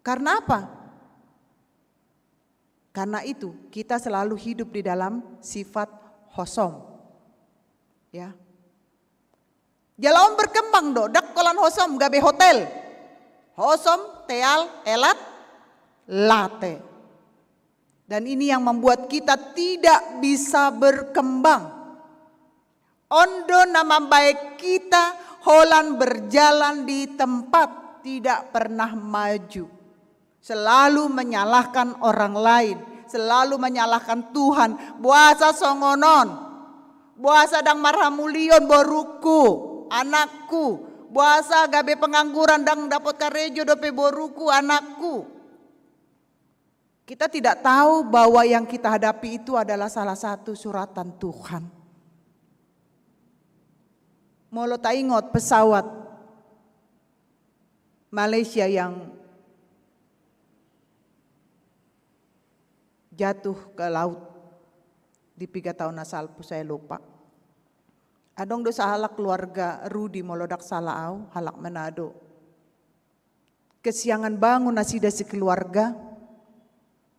Karena apa? Karena itu kita selalu hidup di dalam sifat hosom. Ya. Jalawan berkembang do, dak kolan hosom gabe hotel. Hosom, teal, elat, late. Dan ini yang membuat kita tidak bisa berkembang. Ondo nama baik kita holan berjalan di tempat tidak pernah maju. Selalu menyalahkan orang lain, selalu menyalahkan Tuhan. Buasa songonon, buasa dang marhamulion boruku, anakku. Buasa gabe pengangguran dang dapat karejo dope boruku, anakku. Kita tidak tahu bahwa yang kita hadapi itu adalah salah satu suratan Tuhan. Molo tak ingat pesawat Malaysia yang jatuh ke laut di 3 tahun asalpu saya lupa. Adong dosa halak keluarga Rudi molodak salaau halak Manado. Kesiangan bangun nasida si keluarga,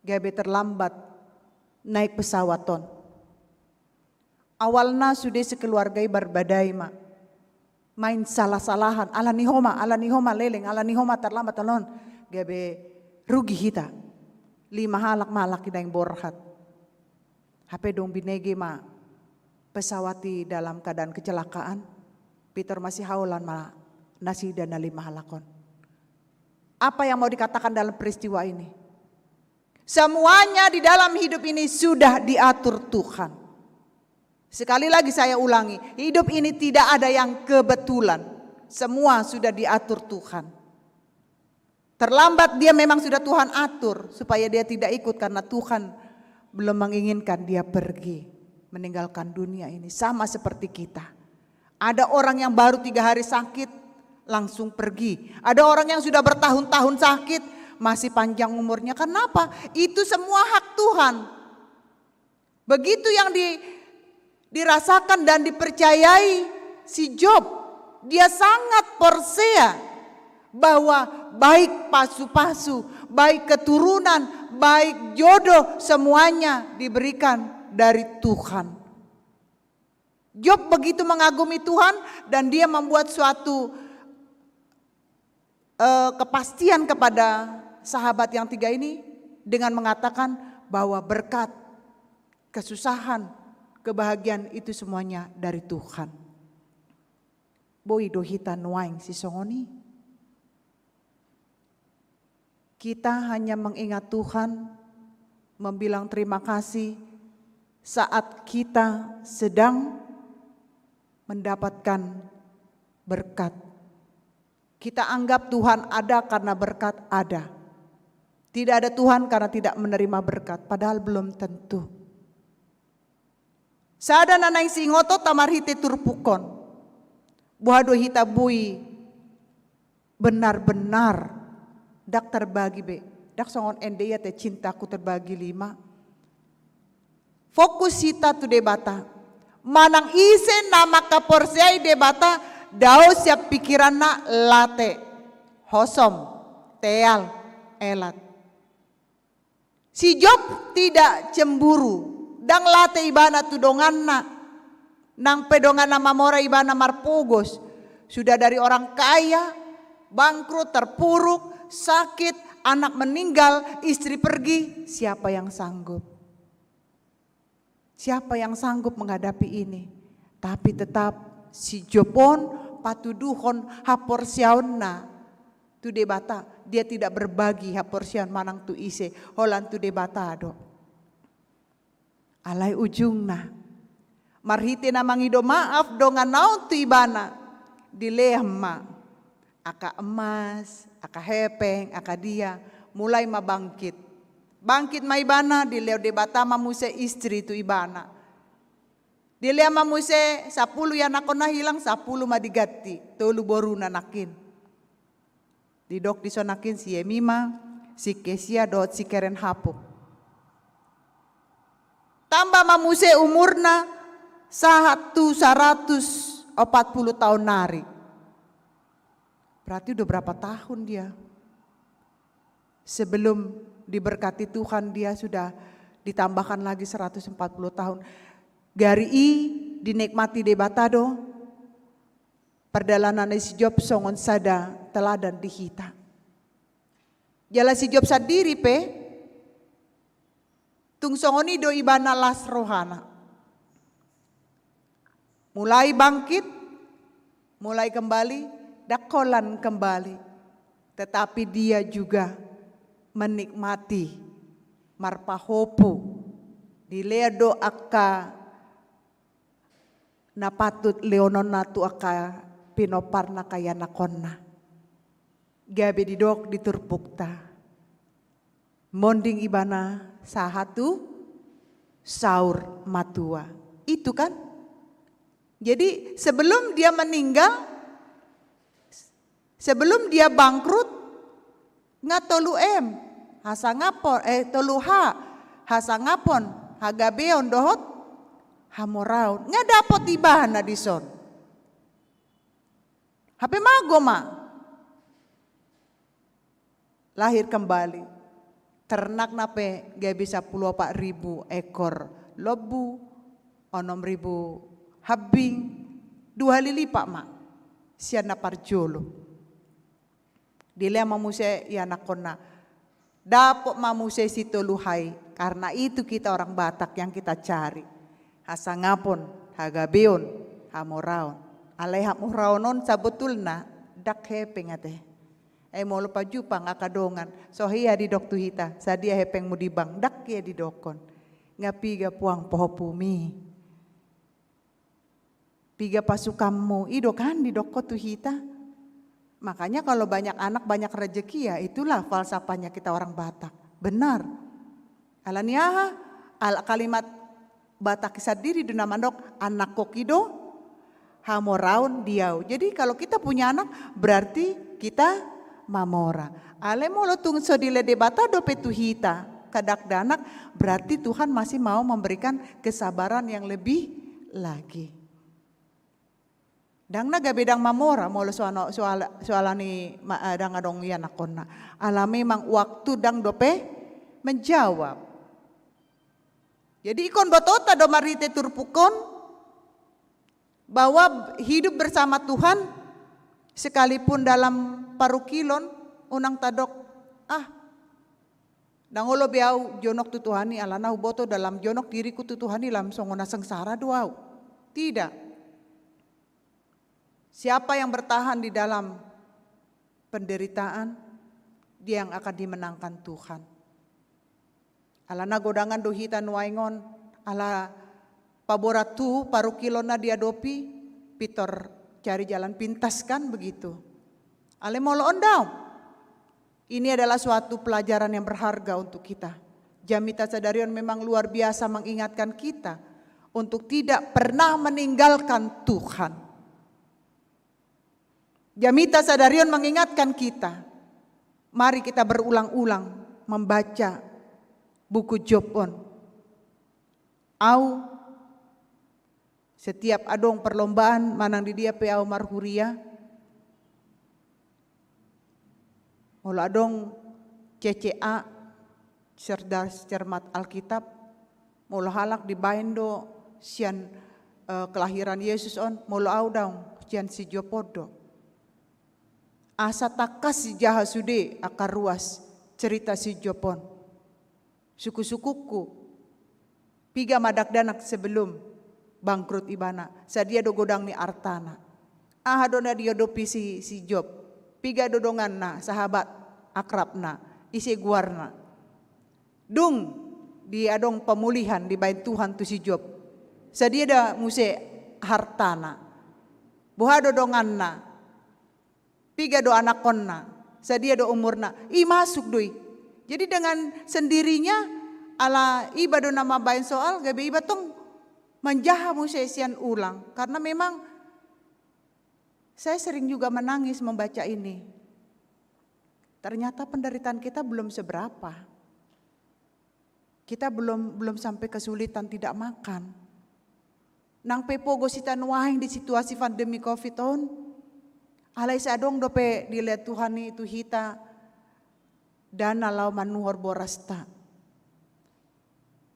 gabe terlambat naik pesawaton. Awalnya sudah sekeluarga berbadai mak. Main salah-salahan, ala nihoma leleng, ala nihoma terlambat talon. Gabe rugi hita. 5 halak malak kita yang borhat. HP dong binege ma pesawati dalam keadaan kecelakaan. Peter masih haulan ma nasi dan 5 halakon. Apa yang mau dikatakan dalam peristiwa ini? Semuanya di dalam hidup ini sudah diatur Tuhan. Sekali lagi saya ulangi, hidup ini tidak ada yang kebetulan. Semua sudah diatur Tuhan. Terlambat dia memang sudah Tuhan atur supaya dia tidak ikut karena Tuhan belum menginginkan dia pergi meninggalkan dunia ini. Sama seperti kita. Ada orang yang baru 3 hari sakit langsung pergi. Ada orang yang sudah bertahun-tahun sakit masih panjang umurnya. Kenapa? Itu semua hak Tuhan. Begitu yang dirasakan dan dipercayai si Job. Dia sangat persea bahwa baik pasu-pasu, baik keturunan, baik jodoh semuanya diberikan dari Tuhan. Job begitu mengagumi Tuhan dan dia membuat suatu kepastian kepada sahabat yang 3 ini dengan mengatakan bahwa berkat, kesusahan, kebahagiaan itu semuanya dari Tuhan. Boi dohita nuaing si songoni. Kita hanya mengingat Tuhan, membilang terima kasih saat kita sedang mendapatkan berkat. Kita anggap Tuhan ada karena berkat ada. Tidak ada Tuhan karena tidak menerima berkat, padahal belum tentu. Sada nanay singoto tamarhite turpukon. Buhado hita bui benar-benar dak terbagi be. Dak songon endeya te cintaku terbagi 5. Fokus hita tu debata. Manang ise nama kaporsiai debata dao siap pikiran na late. Hosom, teal, elat. Si Job tidak cemburu. Dang late ibana tudongan na. Nang pedongan na mamora ibana marpugos. Sudah dari orang kaya, bangkrut, terpuruk, sakit, anak meninggal, istri pergi. Siapa yang sanggup? Siapa yang sanggup menghadapi ini? Tapi tetap si Jobon patuduhon haporsiauna. Tu debata, dia tidak berbagi haporsian manang tu ise, holan tu debata do. Alai ujungna. Marhite na mangido maaf dongan naon tu ibana dilehma. aka emas, aka hepeng, aka dia, mulai mabangkit. Bangkit ma ibana, dileo debata mamuse istri itu ibana. Dilea mamuse 10 yang nakona hilang, 10 madigati, 3 boru nanakin. Didok disonakin si Yemima, si Kesia dot si Keren Hapuk. Tambah mamuse umurna 140 tahun nari. Berarti udah berapa tahun dia? Sebelum diberkati Tuhan dia sudah ditambahkan lagi 140 tahun. Gari dinikmati debatado. Perjalanan si Job songon sada teladan dihita. Jala si Job sadiri pe. Tung songoni do ibana las rohana. Mulai bangkit, mulai kembali, dakolan kembali. Tetapi dia juga menikmati marpahopu. Diledo aka napatut leonon natu aka pinoparna kaya nakonna. Gabe didok diturpukta. Monding ibana sahatu saur matua. Itu kan? Jadi sebelum dia meninggal, sebelum dia bangkrut, ngatolu hasangapon toluha hasangapon hagabeon dohot hamoraun ngadapot ibana dison. Hape magoma lahir kembali. Ternak nape gak bisa 24.000 ekor lobu, 6.000 habing, 2 kali lipat mak. Siana parjolo. Dilea mamuse ya nakona. Dapot mamuse si toluhai. Karena itu kita orang Batak yang kita cari. Hasangapon, hagabeon, hamoraon. Alai hamoraonon sabetulna dak hepeng ate. Mau lupa jupang akadongan. Sohia di dok tuhita. Sadia hepeng mudibang. Dak ya di dokon. Ngapiga puang pohopumi. Piga pasukanmu. Ido kan di doko tuhita. Makanya kalau banyak anak banyak rezeki ya itulah falsafahnya kita orang Batak. Benar. Alaniaha al kalimat Batak sadiri duna mandok anak kokido hamoraun diau. Jadi kalau kita punya anak berarti kita mamora. Ale molo tung sodile debata dope tuhita kadak danak berarti Tuhan masih mau memberikan kesabaran yang lebih lagi. Dang naga bedang mamora molo soalani dang adong ya nakonna. Ala memang waktu dang dope menjawab. Jadi ikon botota do marite turpukon bahwa hidup bersama Tuhan sekalipun dalam parukilon unang tadok dangolo biau jonok tutuhani alana uboto dalam jonok diriku tutuhani lam songona sengsara doau. Tidak. Siapa yang bertahan di dalam penderitaan, dia yang akan dimenangkan Tuhan. Alana godangan dohita nuaingon, ala paboratu parukilona dia dopi, pitor cari jalan pintas kan begitu. Ale molo ondau. Ini adalah suatu pelajaran yang berharga untuk kita. Jamita Sadarion memang luar biasa mengingatkan kita untuk tidak pernah meninggalkan Tuhan. Jamita Sadarion mengingatkan kita, mari kita berulang-ulang membaca buku Jobon. Setiap adong perlombaan manang di dia pe au marhuria. Mula adong CCA cerdas cermat Alkitab. Mula halak di baindo sian kelahiran Yesus on. Mula au daung sian si Jopodo. Asa takas si jaha sude akar ruas cerita si Jopon. Suku-sukuku piga madak danak sebelum bangkrut ibana. Sadia do godang ni artana. Dona dia dopi si Job. Piga dodongan na sahabat akrab na isi guarna. Dung di adong pemulihan di bait Tuhan tu si Job. Sadia da muse hartana. Buha dodongan na. Piga do anak konna, sadia do umurna, masuk doi. Jadi dengan sendirinya ala iba do nama bain soal, gabe iba tong menjahamu sesian ulang. Karena memang saya sering juga menangis membaca ini. Ternyata penderitaan kita belum seberapa. Kita belum sampai kesulitan tidak makan. Nang pepogo sita nuahing di situasi pandemi Covid on. Alai sadong dope dilihat Tuhan itu hita dana lau manuhor borasta.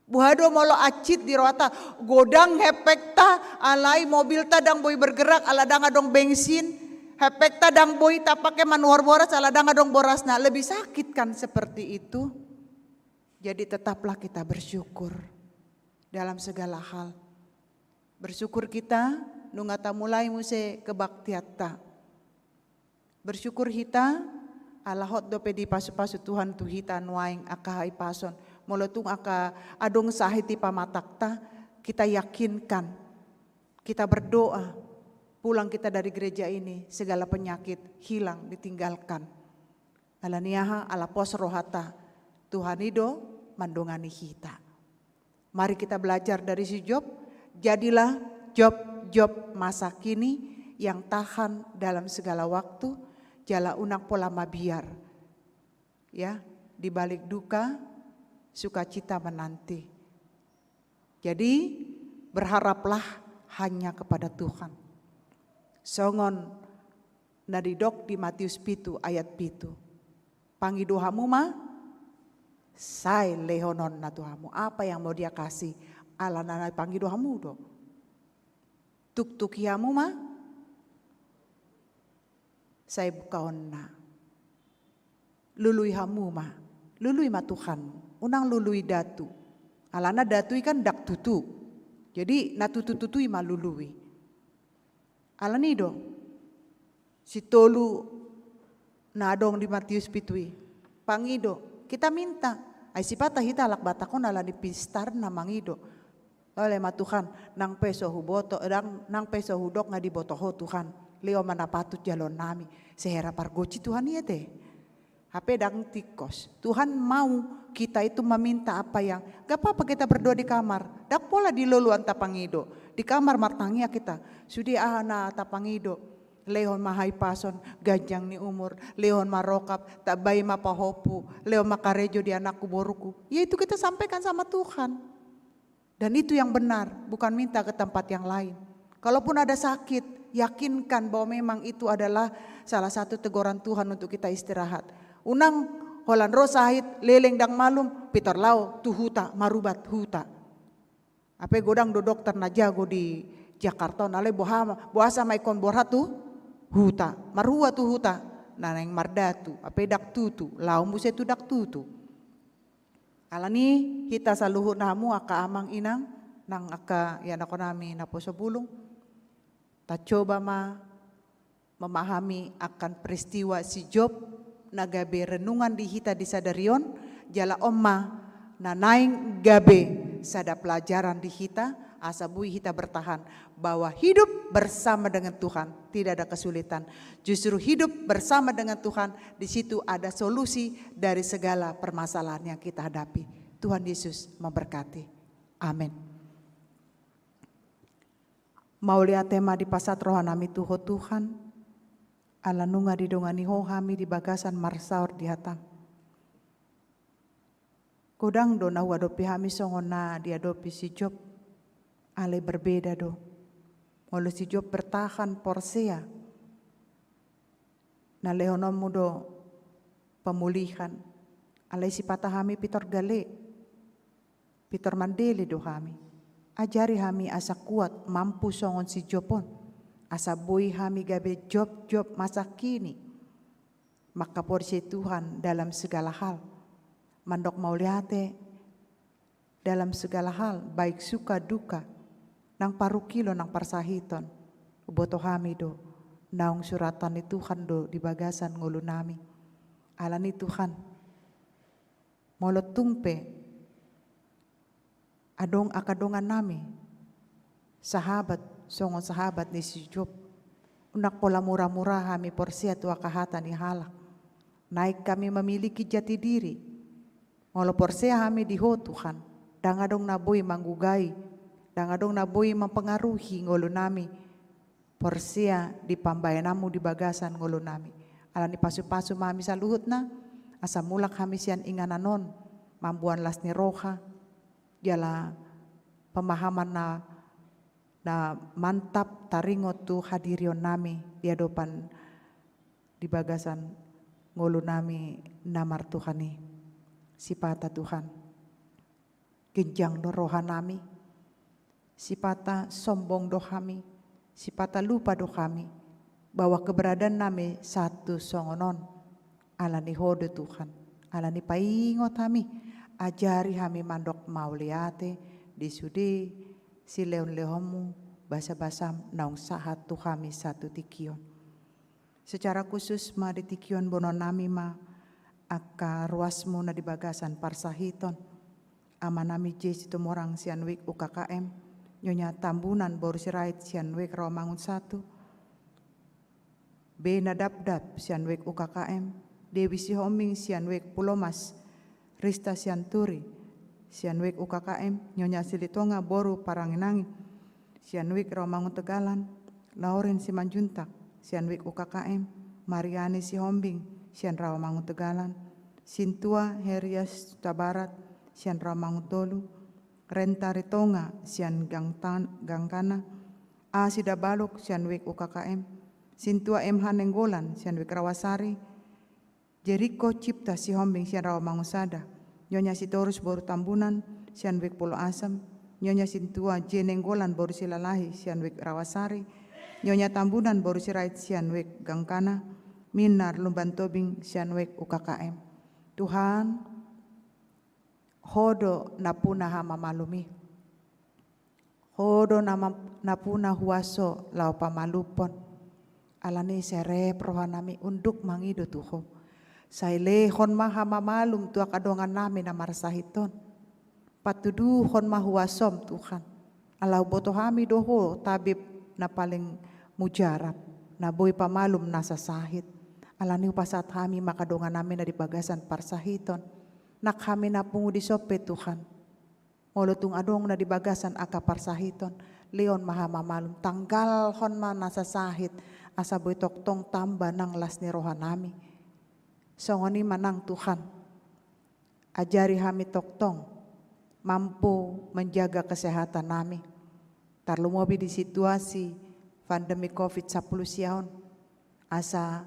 Buhado molo acit di roata godang hepekta alai mobil tadang boy bergerak ala dang adong bensin hepekta dang boy tak pakai manuhor boras ala dang adong borasna lebih sakit kan seperti itu. Jadi tetaplah kita bersyukur dalam segala hal. Bersyukur kita nungata mulai muse kebaktiatta. Bersyukur kita alahot dope di pasu-pasu Tuhan tu hita nuaing aka pason molotung aka adong sahiti pamatakta kita yakinkan kita berdoa pulang kita dari gereja ini segala penyakit hilang ditinggalkan alaniaha ala pos rohata Tuhan ido mandongani kita. Mari kita belajar dari si Job, jadilah Job masa kini yang tahan dalam segala waktu. Jala unak pola mabiar, ya di balik duka sukacita menanti. Jadi berharaplah hanya kepada Tuhan. Songon nadidok di Matius 7 ayat 7. Pangidohamu mah sai lehonon na Tuhamu. Apa yang mau dia kasih? Ala nana pangidohamu do. Tuk-tukihamu mah saya bukaon na. Lului hamu mah. Lului mah Tuhan. Unang lului datu. Alana datu ikan dak tutu. Jadi na tutu-tutui mah lului. Alani do. Si tolu na adong di Matius pitui. Pangido. Kita minta. Ay sipata hita alak batakon ala di pistar na mangido. Oleh mah Tuhan. Nang peso huboto. Nang peso hudok nga di botoho Tuhan. Leo mana patut jalon nami. Sehera pargoci Tuhan iya teh. HP dang tikos. Tuhan mau kita itu meminta apa yang. Gak apa-apa kita berdoa di kamar. Dak pola di luluan tapangido. Di kamar martangia kita. Sudi ahana tapangido. Lehon mahai pason. Ganjang ni umur. Lehon marokap. Tak bayi mapahopu. Lehon makarejo di anakku boruku. Ya itu kita sampaikan sama Tuhan. Dan itu yang benar. Bukan minta ke tempat yang lain. Kalaupun ada sakit. Yakinkan bahwa memang itu adalah salah satu teguran Tuhan untuk kita istirahat. Unang holan rosahit leleng dang malum pitor lau tu huta marubat huta. Apa godang do dokter na jago di Jakarta nale bohasa maikon boratu huta marua tu huta naneng mardatu apa dak tutu lau muse tu dak tutu. Alani hita saluhur namu aka amang inang nang aka ya nakonami na poso bulung. Tak coba memahami akan peristiwa si Job nagabe renungan di hita di sadarion jala omma na naing gabe sada pelajaran di hita asabui hita bertahan bahwa hidup bersama dengan Tuhan tidak ada kesulitan. Justru hidup bersama dengan Tuhan di situ ada solusi dari segala permasalahan yang kita hadapi. Tuhan Yesus memberkati. Amin. Mau lihat tema di pasat rohanami tuho Tuhan. Ala nunga di dongani ho hami di bagasan marsaur di hatam. Kodang do na wadopi hami songona di adopi si Job. Ale berbeda do. Walau si Job bertahan porsea. Na lehonomu do pemulihan. Ale si patah hami pitor gale. Pitor mandele do hami. Ajari hami asa kuat mampu songon si Jobon. Asa boi hami gabe Job masa kini. Maka porsi Tuhan dalam segala hal. Mandok mauliate dalam segala hal. Baik suka duka. Nang parukilo nang parsahiton. Uboto hami do. Naung suratan ni Tuhan do di bagasan ngulu nami. Alani Tuhan. Molot tumpe. Adong akadongan nami. Sahabat, songon sahabat ni si Job. Unak pola murah-murah kami porsia tua kahata ni halak. Naik kami memiliki jati diri. Ngolo porsia kami diho Tuhan. Dangadong naboi manggugai. Dangadong naboi mempengaruhi ngolo nami. Porsia di pambayanamu di bagasan ngolo nami. Alani pasu-pasu mami saluhut na. Asa mulak kami sian ingananon. Mambuan las ni roha. Jala pemahaman na mantap taringot tu hadirion nami di hadapan di bagasan ngulu nami namar Tuhani. Sipata Tuhan genjang do roha nami, sipata sombong do kami, sipata lupa do kami bahwa keberadaan nami satu songonon alani hode Tuhan, alani paingot kami, ajari kami mandok mauliate disudi si leon lehomu basa-basa naung sahat tu kami satu tikion. Secara khusus ma di tikion bono nami ma aka ruasmu na di bagasan parsahiton. Ama nami jesi tumorang sianwik UKKM. Nyonya tambunan boru sirait sianwik Rawamangun 1. B nadabdab sianwik UKKM. Dewi Sihoming sianwik Pulomas. Rista Sianturi sianwik UKKM, Nyonya Silitonga boru Paranginangi, sianwik Rawamangun Tegalan, Lauren Simanjuntak, sianwik UKKM, Mariani Sihombing, sian Rawamangun Tegalan, Sintua Herias Tabarat, sian Rawamangun Tolu, Renta Ritonga, sian Gangkana, A Sidabaluk, sianwik UKKM, Sintua MH Nenggolan, sianwik Rawasari, Jericho Cipta Sihombing, sian Rawamangun Sada, Nyonya Sitorus boru Tambunan, sianwik Pulau Asam, Nyonya Sintua J Nenggolan boru Silalahi, sianwik Rawasari, Nyonya Tambunan boru Sirait sianwik Gangkana, Minar Lumban Tobing sianwik UKKM. Tuhan, hodo napuna hama malumi, hodo napuna huaso lau pamalupon, alani serep rohanami unduk mangido Tuho. Sailehon maha mamalum tua kadongan nami na marsahiton. Patuduhon mahuasom Tuhan. Alau boto kami doho tabib na paling mujarab. Na boy pamalum nasa sahit. Alani upasat kami makadongan nami na di bagasan parsahiton. Nak kami na pungu di sope Tuhan. Molotung adong na di bagasan aka parsahiton. Leon maha mamalum tanggal hon ma nasa sahit. Asa boy toktong tamba nang las ni roha nami. Songoni manang Tuhan, ajari kami toktong, mampu menjaga kesehatan nami. Tarlumobi di situasi pandemi COVID-10 siaon, asa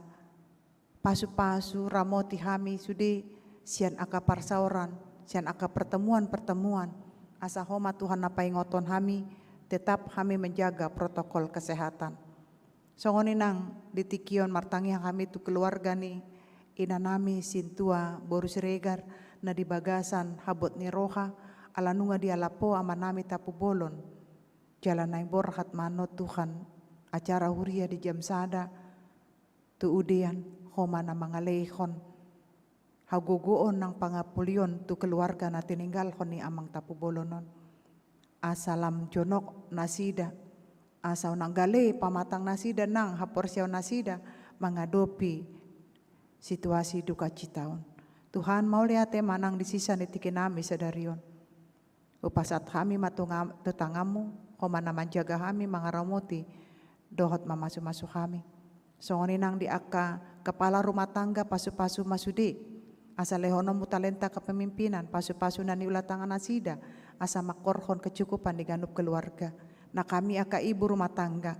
pasu-pasu ramoti kami sudi sian aka parsauran, sian aka pertemuan-pertemuan, asa homa Tuhan napai ngoton kami, tetap kami menjaga protokol kesehatan. Songoni nang ditikion martangi kami tu keluarga ni, ina nami Sintua boru siregar na di bagasan habot ni roha alanunga di alapo ama nami tapu bolon jalan naing borhat manot Tuhan acara huria di jam sada tu udian homa na mga lehon hagogoon ng pangapulion tu keluarga na tininggal hon ni amang tapu bolonon asalam jonok nasida asaw nang gale pamatang nasida nang haporsyaw nasida mangadopi situasi duka citaon. Tuhan mau liate manang di sisa nitiki nami sadarion. Upasat kami tetangamu, komana manjaga kami mangaramoti, dohot mamasu-masu kami. Songoni nang di aka kepala rumah tangga pasu-pasu masudi, asa lehono mutalenta kepemimpinan, pasu-pasu nani ulah tangan asida, asa makorhon kecukupan di ganup keluarga. Nah kami aka ibu rumah tangga,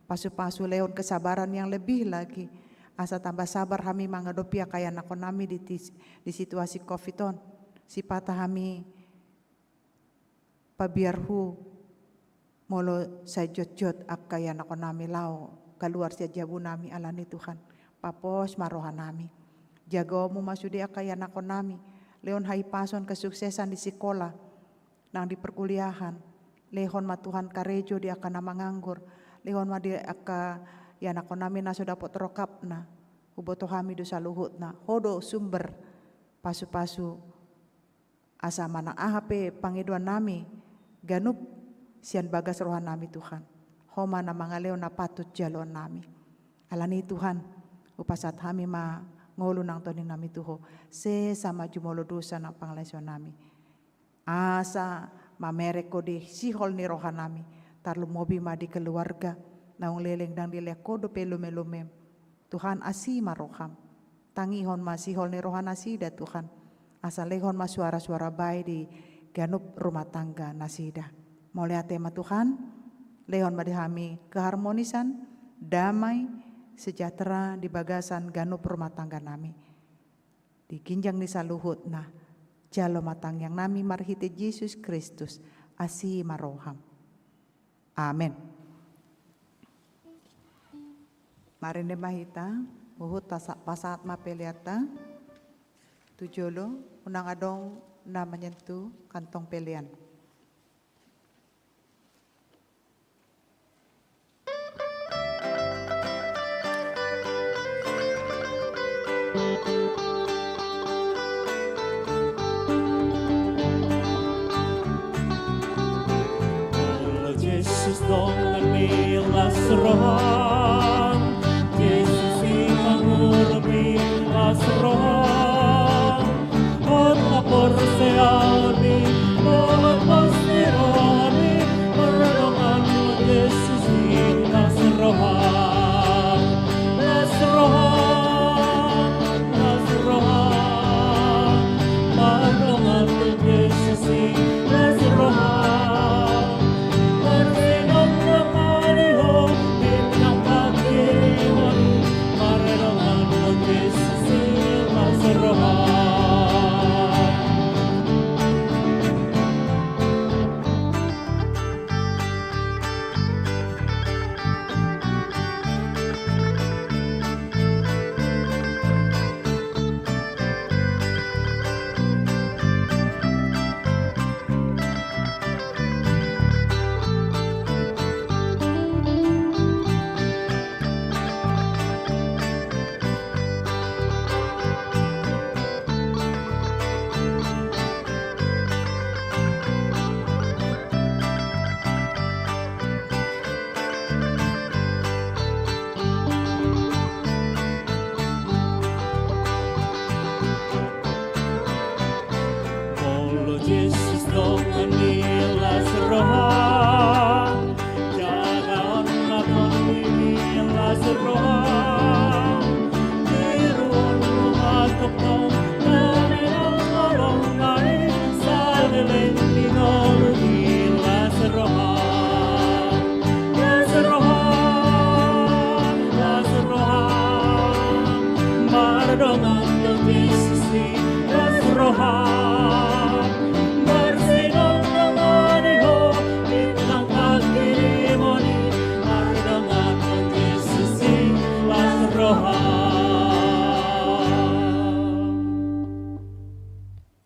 pasu-pasu leon kesabaran yang lebih lagi, asa tambah sabar kami menghadapi kaya nakon nami di situasi COVID-on. Sipata kami pabiarhu molo sa jot-jot kaya nakon nami lao keluar siya jabu nami alani Tuhan. Papos marohan nami. Jago mo masudi kaya nakon nami. Leon haipason kesuksesan di sekolah nang di perkuliahan. Lehon ma Tuhan karejo di akan manganggur. Lehon ma di aka ya nakon nami na sudah pot rokap na uboto kami dosa luhut na hodo sumber pasu-pasu asa manang ahape pangiduan nami ganup sian bagas rohan nami Tuhan homa na mga leo na patut jalon nami Alani Tuhan, upasat kami ngolo nang toning nami tuho, se sama jumolo dosa nang panglasyon nami. Asa mamerek ko di sihol ni rohan nami, tarlu mobi ma di keluarga, naung leleng dang dileko do pelumem. Tuhan asi maroham, tangihon ma sihol ni rohan asida Tuhan, asa lehon ma suara-suara baik di ganup rumah tangga nasida. Mulai tema Tuhan, lehon ma dihami keharmonisan, damai, sejahtera di bagasan ganup rumah tangga nami. Di ginjang ni saluhut nah jalo matang yang nami marhite Yesus Kristus asi maroham. Amin. Marinde mahita uhut pasat mapeliata tujolo unang adong na menyentuh kantong pelian. Yesus dongan milas rohan, Yesus imangurbi las rohan, ot lapor sealmi, ot pasirani, merenungan Yesus las rohan, las rohan, las rohan, merenungan Yesus las rohan.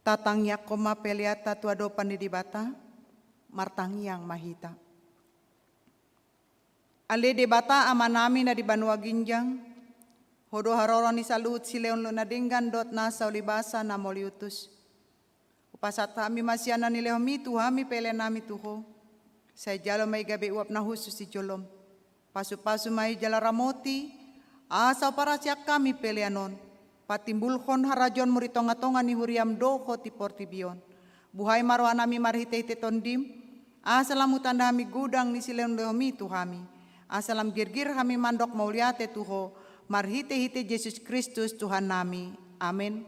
Tatang yakoma peliata tuado pandidibata, martang yang mahita. Ale debata amanami na di Banua Ginjang, hodo haroro ni salut sileon lo nadinggan dot nasa ulibasa na moliutus. Upasat kami masyana ni lehomi tuhami pelenami tuho, saya jalo may gabi uap na husus si jolom. Pasu-pasu may jala ramoti, asa para siak kami peleanon. Patimbulhon harajon muritonga-tonga ni huriam doko ti portibion. Buhay marwa nami marhite tondim, asalam utanda hami gudang ni sileon lehomi tuhami. Asalam girgir hami mandok mauliate tuho, marhite-hite Yesus Kristus Tuhan nami. Amin.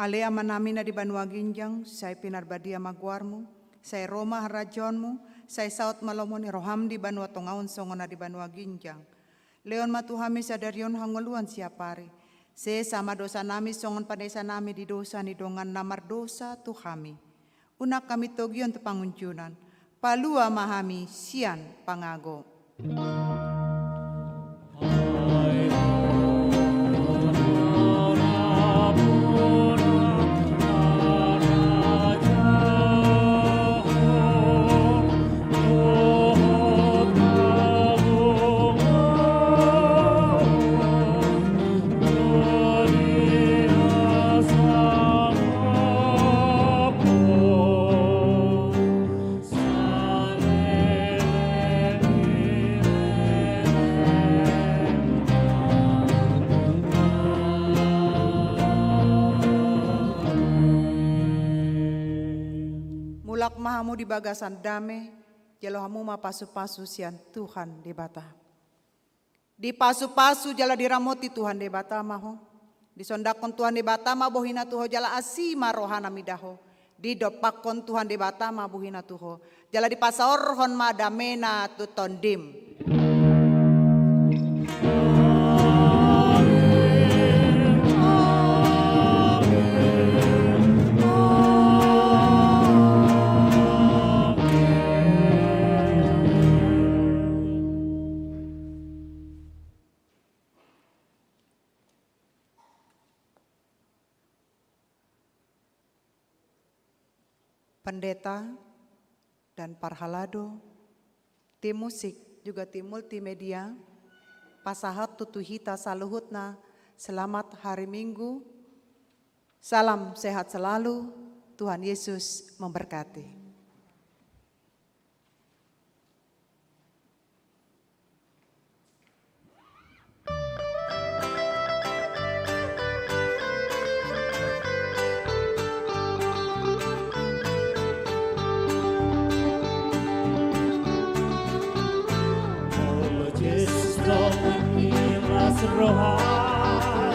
Ale amanami na di Banua Ginjang, say pinarbadia magwarmo, say Roma harajonmu, say saut malomon ni roham di Banua Tongaon songon na di Banua Ginjang. Leon matuhami sa darion hanguluan siapari. Se sama dosa nami songon padesa nami di dosa ni dongan namar dosa tuhami. Unak kami togion te panguncunan, palua mahami sian pangago. Mulak mahamu di bagasan dame, jalo hamu ma pasu-pasu sian Tuhan di bata. Di pasu-pasu jala diramoti Tuhan di bata maho. Di sondakon Tuhan di bata ma bohina tuho jala asima rohana midaho. Di dopakon Tuhan di bata ma bohina tuho. Jala di pasaorhon ma damena tu tondim. Pendeta dan parhalado, tim musik juga tim multimedia, pasahat tutuhita saluhutna, selamat hari Minggu, salam sehat selalu, Tuhan Yesus memberkati. Rohan,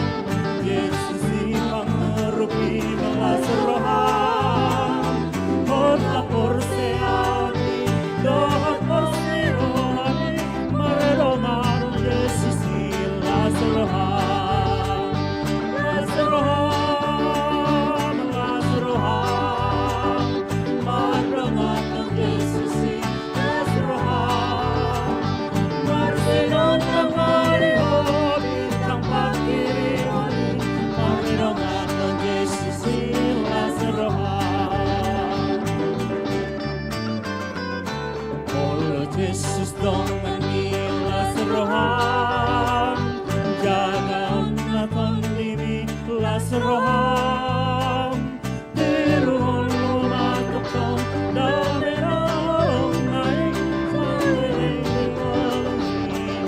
Yesus imang merupi melas rohan, kota porseani, doa porseani, meredongan Yesus ilas rohan, las rohan, meredongan Yesus ilas rohan, marsenon kembali. Yesus dongan ilas rohan, jangan naton diri las rohan, teruhon lumatok tong damerong naik sampai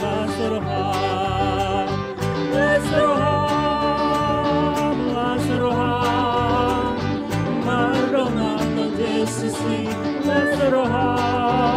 las rohan, las rohan, las rohan, mardongan Yesus las rohan.